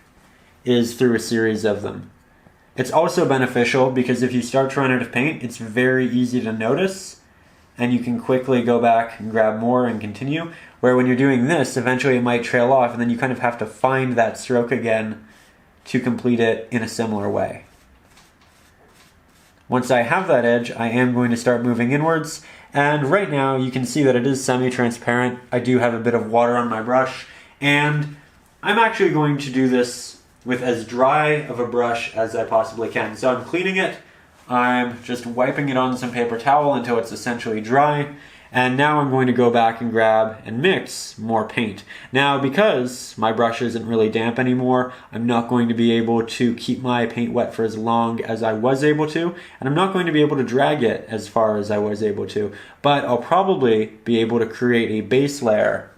is through a series of them. It's also beneficial because if you start to run out of paint, it's very easy to notice, and you can quickly go back and grab more and continue, where when you're doing this, eventually it might trail off, and then you kind of have to find that stroke again to complete it in a similar way. Once I have that edge, I am going to start moving inwards. And right now you can see that it is semi-transparent. I do have a bit of water on my brush, and I'm actually going to do this with as dry of a brush as I possibly can. So I'm cleaning it, I'm just wiping it on some paper towel until it's essentially dry, and now I'm going to go back and grab and mix more paint. Now because my brush isn't really damp anymore, I'm not going to be able to keep my paint wet for as long as I was able to, and I'm not going to be able to drag it as far as I was able to, but I'll probably be able to create a base layer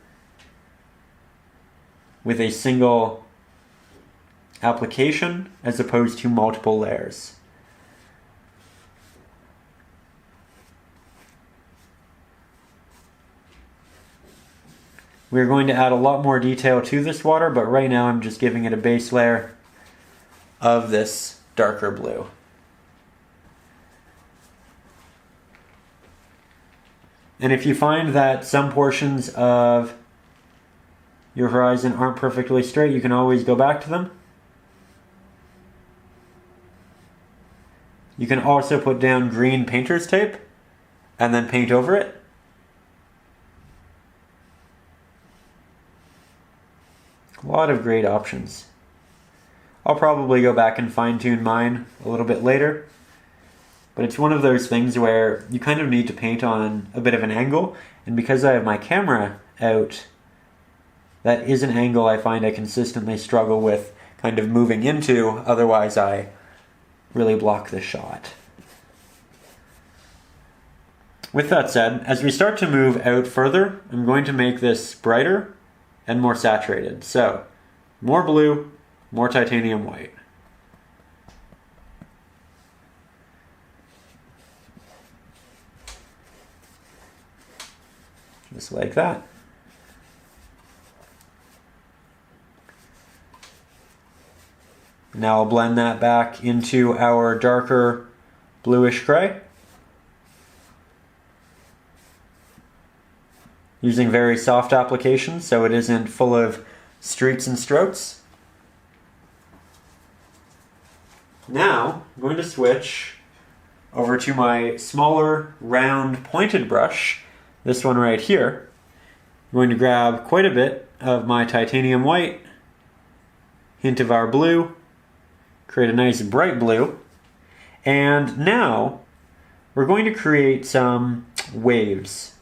with a single application as opposed to multiple layers. We're going to add a lot more detail to this water, but right now I'm just giving it a base layer of this darker blue. And if you find that some portions of your horizon aren't perfectly straight, you can always go back to them. You can also put down green painter's tape and then paint over it. A lot of great options. I'll probably go back and fine-tune mine a little bit later, but it's one of those things where you kind of need to paint on a bit of an angle, and because I have my camera out, that is an angle I find I consistently struggle with kind of moving into, otherwise I really block the shot. With that said, as we start to move out further, I'm going to make this brighter and more saturated. So, more blue, more titanium white. just like that. Now I'll blend that back into our darker bluish gray. Using very soft applications so it isn't full of streaks and strokes. Now I'm going to switch over to my smaller round pointed brush, this one right here. I'm going to grab quite a bit of my titanium white, hint of our blue, create a nice bright blue, and now we're going to create some waves.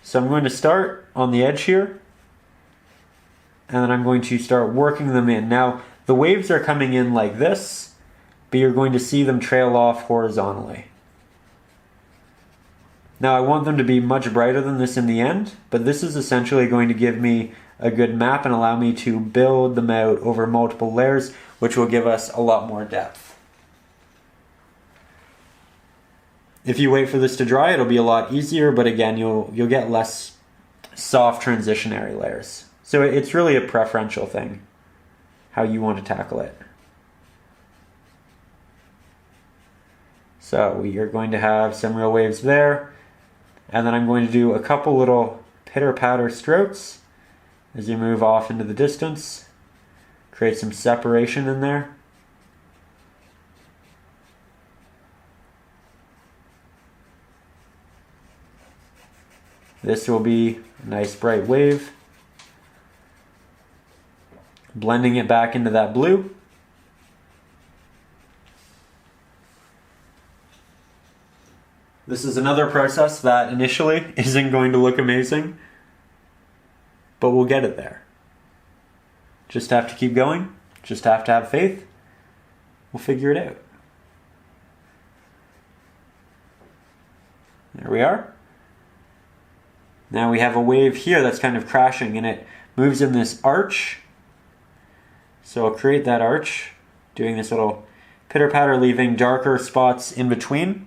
So I'm going to start on the edge here, and then I'm going to start working them in. Now, the waves are coming in like this, but you're going to see them trail off horizontally. Now, I want them to be much brighter than this in the end, but this is essentially going to give me a good map and allow me to build them out over multiple layers, which will give us a lot more depth. If you wait for this to dry, it'll be a lot easier, but again, you'll get less soft transitionary layers. So it's really a preferential thing, how you want to tackle it. So we are going to have some real waves there, and then I'm going to do a couple little pitter-patter strokes as you move off into the distance. Create some separation in there. This will be a nice bright wave. Blending it back into that blue. This is another process that initially isn't going to look amazing, but we'll get it there. Just have to keep going, just have to have faith. We'll figure it out. There we are. Now we have a wave here that's kind of crashing and it moves in this arch. So I'll create that arch, doing this little pitter-patter, leaving darker spots in between.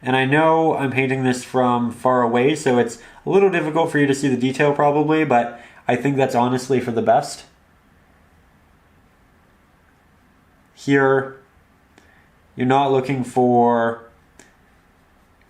And I know I'm painting this from far away, so it's a little difficult for you to see the detail probably, but I think that's honestly for the best. Here, you're not looking for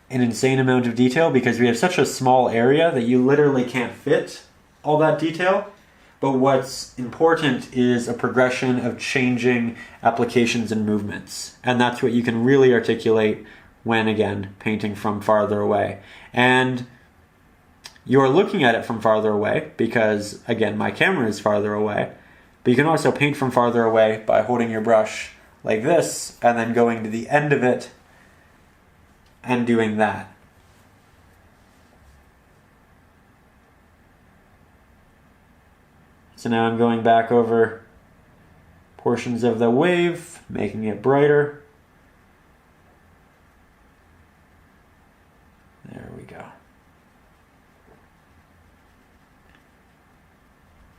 an insane amount of detail because we have such a small area that you literally can't fit all that detail. But what's important is a progression of changing applications and movements. And that's what you can really articulate when, again, painting from farther away. And you're looking at it from farther away because, again, my camera is farther away. But you can also paint from farther away by holding your brush like this and then going to the end of it and doing that. So now I'm going back over portions of the wave, making it brighter. There we go.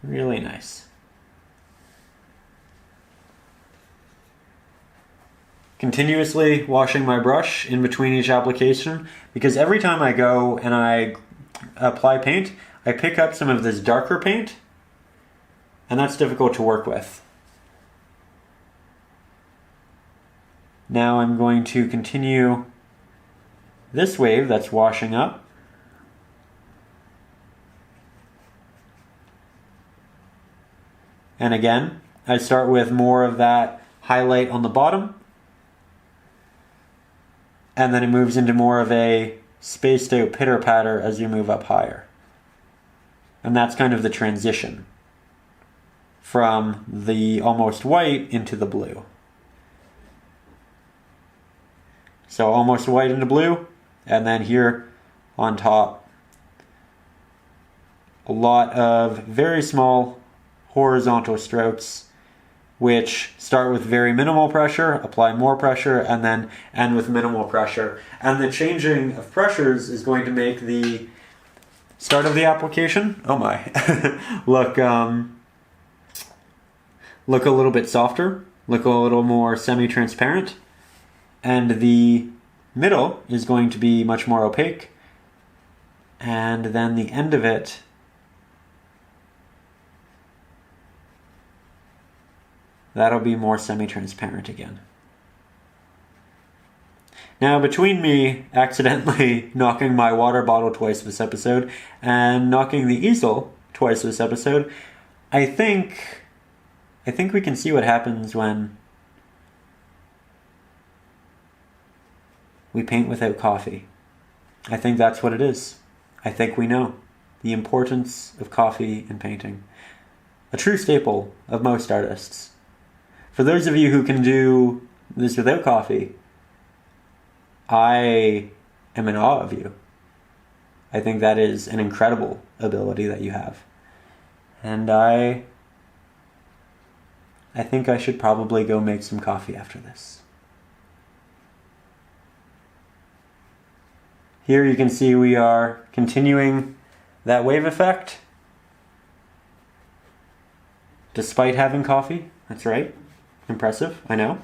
Really nice. Continuously washing my brush in between each application because every time I go and I apply paint, I pick up some of this darker paint. And that's difficult to work with. Now I'm going to continue this wave that's washing up. And again, I start with more of that highlight on the bottom. And then it moves into more of a spaced out pitter-patter as you move up higher. And that's kind of the transition from the almost white into the blue. So almost white into blue, and then here on top, a lot of very small horizontal strokes which start with very minimal pressure, apply more pressure, and then end with minimal pressure. And the changing of pressures is going to make the start of the application, oh my, look a little bit softer, look a little more semi-transparent, and the middle is going to be much more opaque, And then the end of it, that'll be more semi-transparent again. Now, between me accidentally knocking my water bottle twice this episode and knocking the easel twice this episode, I think we can see what happens when we paint without coffee. I think that's what it is. I think we know the importance of coffee in painting. A true staple of most artists. For those of you who can do this without coffee, I am in awe of you. I think that is an incredible ability that you have. And I think I should probably go make some coffee after this. Here you can see we are continuing that wave effect despite having coffee. That's right. Impressive, I know.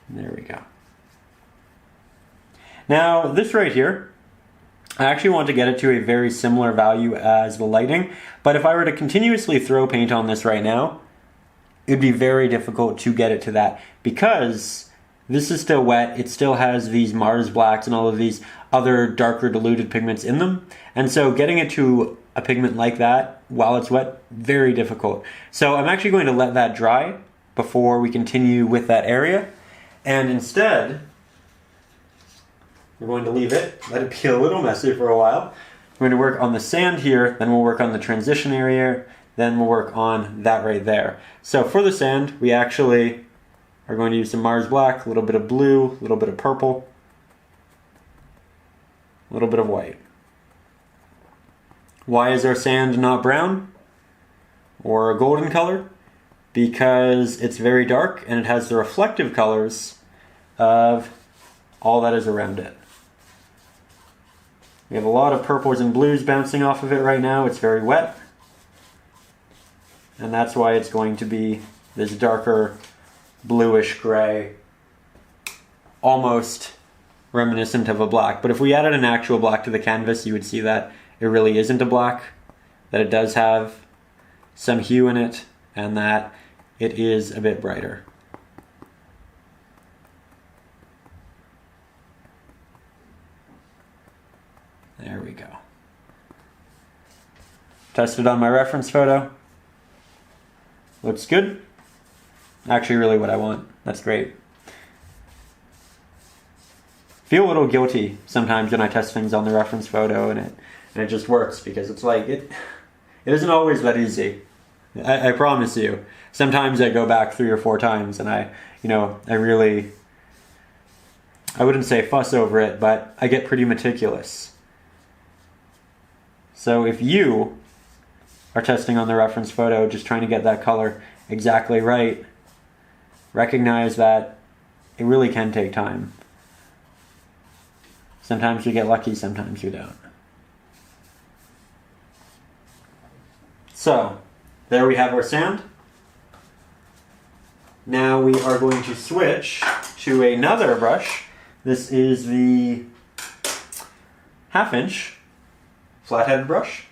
There we go. Now, this right here, I actually want to get it to a very similar value as the lighting, but if I were to continuously throw paint on this right now, it'd be very difficult to get it to that because this is still wet. It still has these Mars blacks and all of these other darker diluted pigments in them. And so getting it to a pigment like that while it's wet, very difficult. So I'm actually going to let that dry before we continue with that area. And instead, we're going to leave it, let it be a little messy for a while. We're going to work on the sand here, then we'll work on the transition area, then we'll work on that right there. So for the sand, we actually are going to use some Mars black, a little bit of blue, a little bit of purple, a little bit of white. Why is our sand not brown or a golden color? Because it's very dark and it has the reflective colors of all that is around it. We have a lot of purples and blues bouncing off of it right now. It's very wet. And that's why it's going to be this darker bluish gray, almost reminiscent of a black. But if we added an actual black to the canvas, you would see that it really isn't a black, that it does have some hue in it, and that it is a bit brighter. There we go. Tested on my reference photo. Looks good. Actually really what I want. That's great. Feel a little guilty sometimes when I test things on the reference photo and it just works because it's like it isn't always that easy. I promise you. Sometimes I go back 3 or 4 times and I wouldn't say fuss over it, but I get pretty meticulous. So if you are testing on the reference photo, just trying to get that color exactly right, recognize that it really can take time. Sometimes you get lucky, sometimes you don't. So, there we have our sand. Now we are going to switch to another brush. This is the 1/2 inch flathead brush.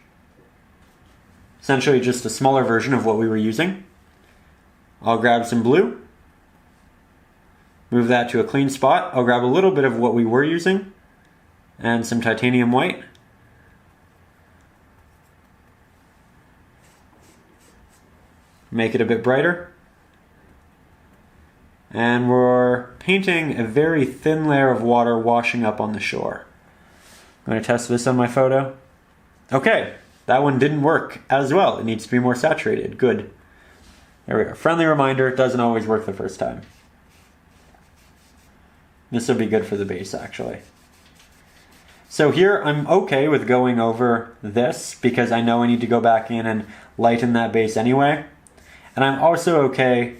Essentially just a smaller version of what we were using. I'll grab some blue, move that to a clean spot. I'll grab a little bit of what we were using and some titanium white. Make it a bit brighter. And we're painting a very thin layer of water washing up on the shore. I'm going to test this on my photo. Okay, that one didn't work as well. It needs to be more saturated. Good. There we go. Friendly reminder, it doesn't always work the first time. This will be good for the base, actually. So here I'm okay with going over this because I know I need to go back in and lighten that base anyway. And I'm also okay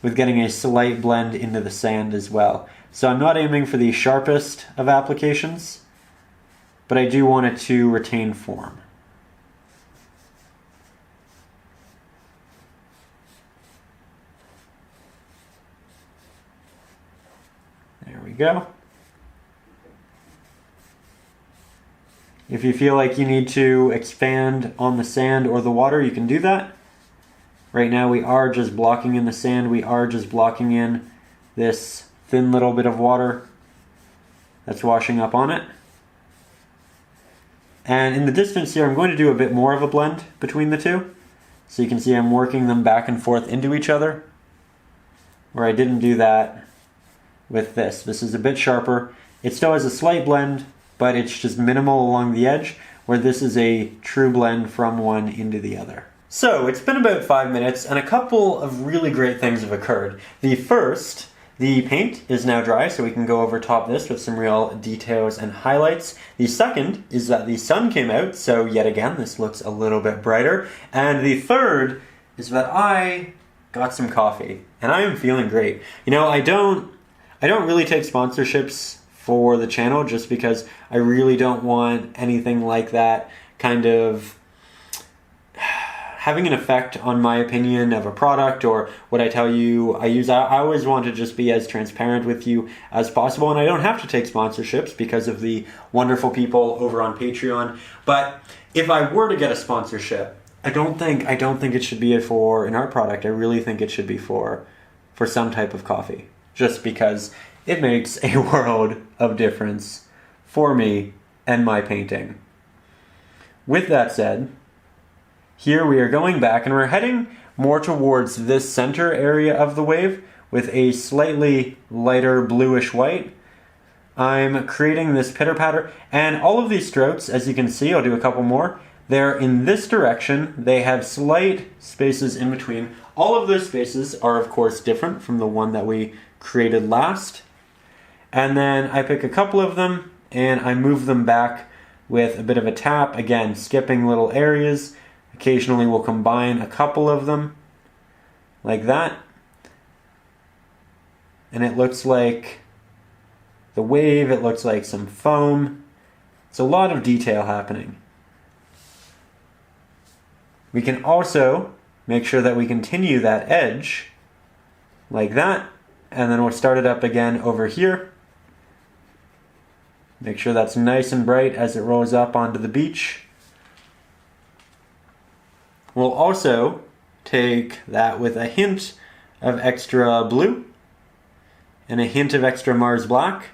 with getting a slight blend into the sand as well. So I'm not aiming for the sharpest of applications, but I do want it to retain form. There we go. If you feel like you need to expand on the sand or the water, you can do that. Right now we are just blocking in the sand, we are just blocking in this thin little bit of water that's washing up on it. And in the distance here, I'm going to do a bit more of a blend between the two. So you can see I'm working them back and forth into each other, where I didn't do that with this. This is a bit sharper. It still has a slight blend, but it's just minimal along the edge, where this is a true blend from one into the other. So it's been about 5 minutes and a couple of really great things have occurred. The first, the paint is now dry, so we can go over top this with some real details and highlights. The second is that the sun came out, so yet again this looks a little bit brighter. And the third is that I got some coffee and I am feeling great. You know, I don't really take sponsorships for the channel just because I really don't want anything like that kind of having an effect on my opinion of a product or what I tell you I use. I always want to just be as transparent with you as possible, and I don't have to take sponsorships because of the wonderful people over on Patreon. But if I were to get a sponsorship, I don't think it should be for an art product. I really think it should be for some type of coffee, just because it makes a world of difference for me and my painting. With that said, here we are going back and we're heading more towards this center area of the wave with a slightly lighter bluish white. I'm creating this pitter patter, and all of these strokes, as you can see, I'll do a couple more, they're in this direction. They have slight spaces in between. All of those spaces are of course different from the one that we created last. And then I pick a couple of them and I move them back with a bit of a tap, again skipping little areas. Occasionally we'll combine a couple of them like that. And it looks like the wave, it looks like some foam. It's a lot of detail happening. We can also make sure that we continue that edge like that, and then we'll start it up again over here. Make sure that's nice and bright as it rolls up onto the beach. We'll also take that with a hint of extra blue and a hint of extra Mars black,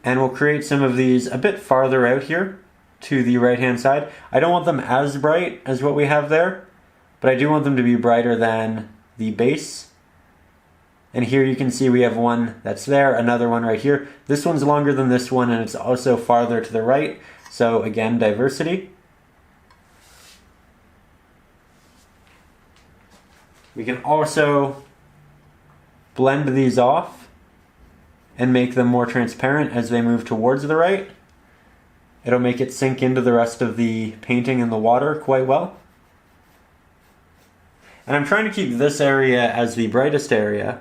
and we'll create some of these a bit farther out here to the right hand side. I don't want them as bright as what we have there, but I do want them to be brighter than the base. And here you can see we have one that's there, another one right here. This one's longer than this one, and it's also farther to the right. So again, diversity. We can also blend these off and make them more transparent as they move towards the right. It'll make it sink into the rest of the painting in the water quite well. And I'm trying to keep this area as the brightest area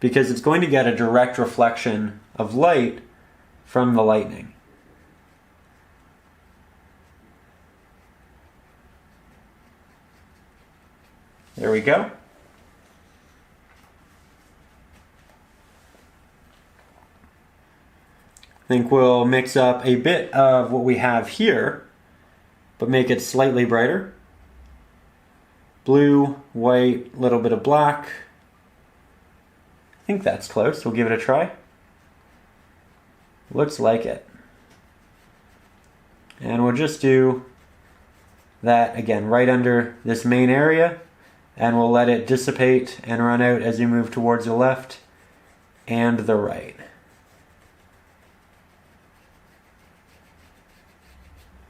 because it's going to get a direct reflection of light from the lightning. There we go. I think we'll mix up a bit of what we have here, but make it slightly brighter. Blue, white, little bit of black. I think that's close. We'll give it a try. Looks like it. And we'll just do that again right under this main area, and we'll let it dissipate and run out as you move towards the left and the right.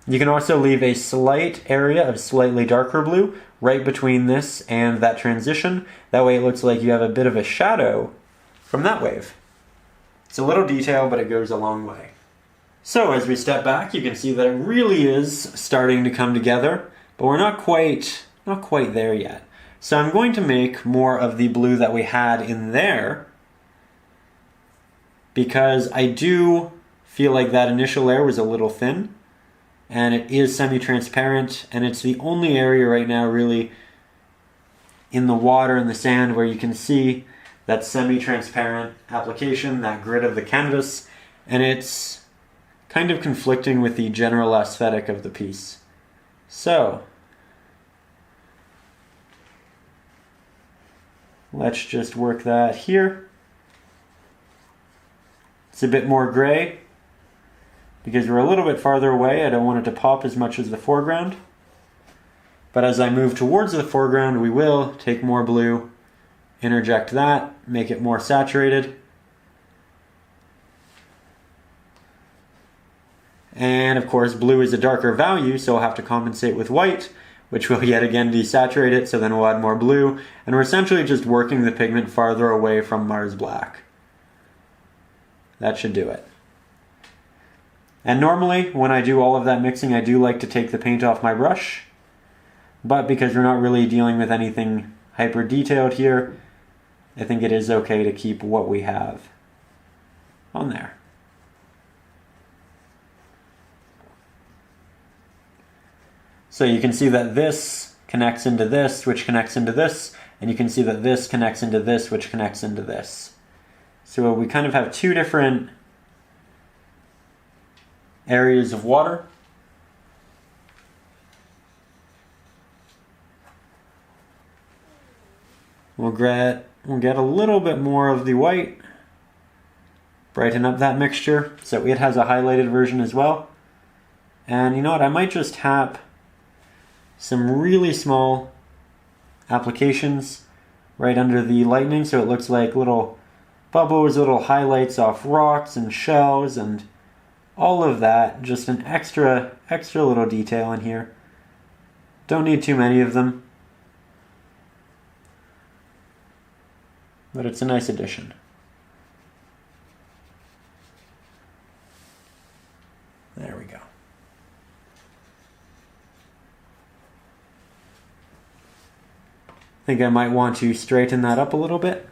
You can also leave a slight area of slightly darker blue right between this and that transition. That way it looks like you have a bit of a shadow from that wave. It's a little detail, but it goes a long way. So as we step back, you can see that it really is starting to come together, but we're not quite there yet. So I'm going to make more of the blue that we had in there, because I do feel like that initial layer was a little thin, and it is semi-transparent, and it's the only area right now really in the water and the sand where you can see that semi-transparent application, that grid of the canvas, and it's kind of conflicting with the general aesthetic of the piece. So, let's just work that here. It's a bit more gray because we're a little bit farther away. I don't want it to pop as much as the foreground. But as I move towards the foreground, we will take more blue, interject that, make it more saturated. And of course, blue is a darker value, so I'll have to compensate with white, which will yet again desaturate it, so then we'll add more blue. And we're essentially just working the pigment farther away from Mars Black. That should do it. And normally, when I do all of that mixing, I do like to take the paint off my brush. But because we're not really dealing with anything hyper detailed here, I think it is okay to keep what we have on there. So you can see that this connects into this, which connects into this, and you can see that this connects into this, which connects into this. So we kind of have two different areas of water. We'll get a little bit more of the white, brighten up that mixture, so it has a highlighted version as well. And you know what, I might just tap some really small applications right under the lightning so it looks like little bubbles, little highlights off rocks and shells and all of that. Just an extra little detail in here. Don't need too many of them, but it's a nice addition. There we go. I think I might want to straighten that up a little bit.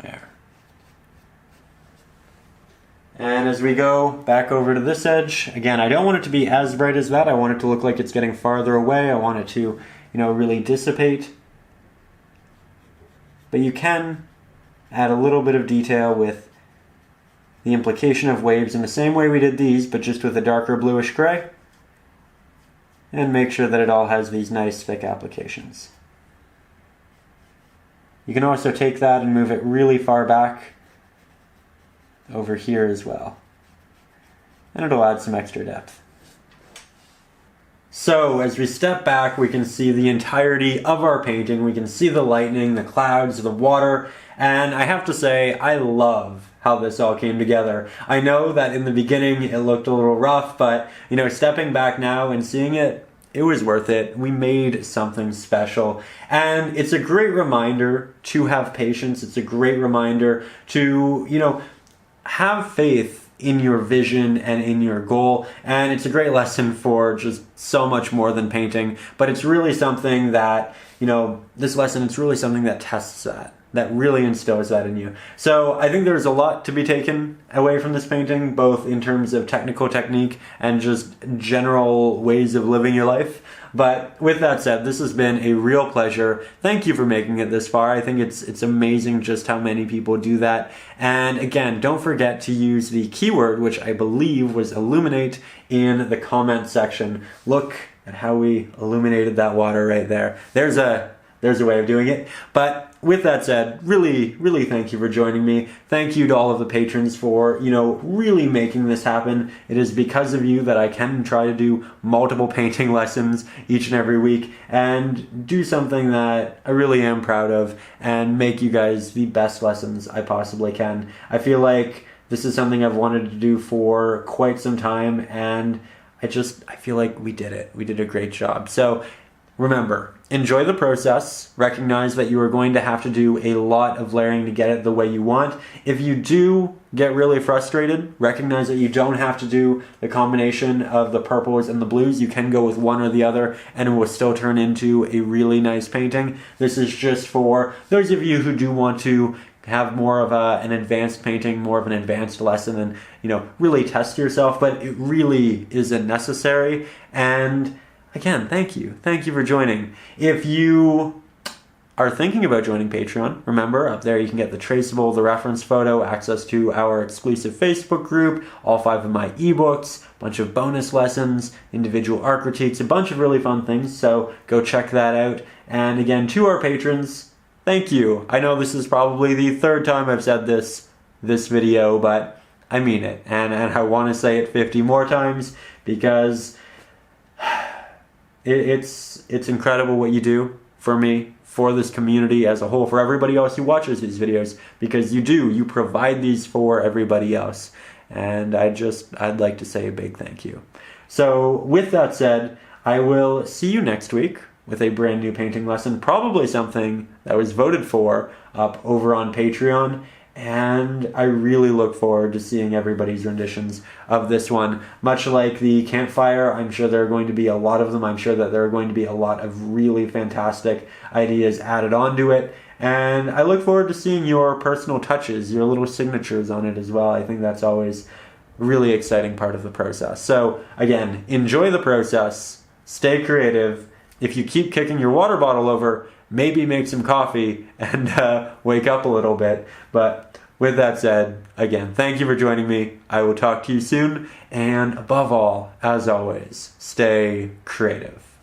There. And as we go back over to this edge, again, I don't want it to be as bright as that. I want it to look like it's getting farther away. I want it to, really dissipate. But you can add a little bit of detail with the implication of waves in the same way we did these, but just with a darker bluish gray. And make sure that it all has these nice thick applications. You can also take that and move it really far back over here as well. And it'll add some extra depth. So as we step back, we can see the entirety of our painting. We can see the lightning, the clouds, the water, and I have to say, I love how this all came together. I know that in the beginning it looked a little rough, but stepping back now and seeing it, it was worth it. We made something special. And it's a great reminder to have patience. It's a great reminder to, have faith in your vision and in your goal. And it's a great lesson for just so much more than painting. But it's really something that, this lesson, it's really something that tests that really instills that in you. So I think there's a lot to be taken away from this painting, both in terms of technical technique and just general ways of living your life. But with that said, this has been a real pleasure. Thank you for making it this far. I think it's amazing just how many people do that. And again, don't forget to use the keyword, which I believe was illuminate, in the comment section. Look at how we illuminated that water right there. There's a way of doing it. But with that said, really, really thank you for joining me. Thank you to all of the patrons for, really making this happen. It is because of you that I can try to do multiple painting lessons each and every week and do something that I really am proud of and make you guys the best lessons I possibly can. I feel like this is something I've wanted to do for quite some time, and I feel like we did it. We did a great job. So remember, enjoy the process. Recognize that you are going to have to do a lot of layering to get it the way you want. If you do get really frustrated, recognize that you don't have to do the combination of the purples and the blues. You can go with one or the other and it will still turn into a really nice painting. This is just for those of you who do want to have more of an advanced painting, more of an advanced lesson, and really test yourself, but it really isn't necessary. And again, thank you. Thank you for joining. If you are thinking about joining Patreon, remember up there you can get the traceable, the reference photo, access to our exclusive Facebook group, all 5 of my ebooks, a bunch of bonus lessons, individual art critiques, a bunch of really fun things, so go check that out. And again, to our patrons, thank you. I know this is probably the 3rd time I've said this video, but I mean it, and I want to say it 50 more times because it's incredible what you do for me, for this community as a whole, for everybody else who watches these videos, because you provide these for everybody else. And I'd like to say a big thank you. So with that said, I will see you next week with a brand new painting lesson, probably something that was voted for up over on Patreon. And I really look forward to seeing everybody's renditions of this one. Much like the campfire, I'm sure there are going to be a lot of them. I'm sure that there are going to be a lot of really fantastic ideas added onto it. And I look forward to seeing your personal touches, your little signatures on it as well. I think that's always a really exciting part of the process. So again, enjoy the process, stay creative. If you keep kicking your water bottle over, maybe make some coffee and wake up a little bit. But with that said, again, thank you for joining me. I will talk to you soon. And above all, as always, stay creative.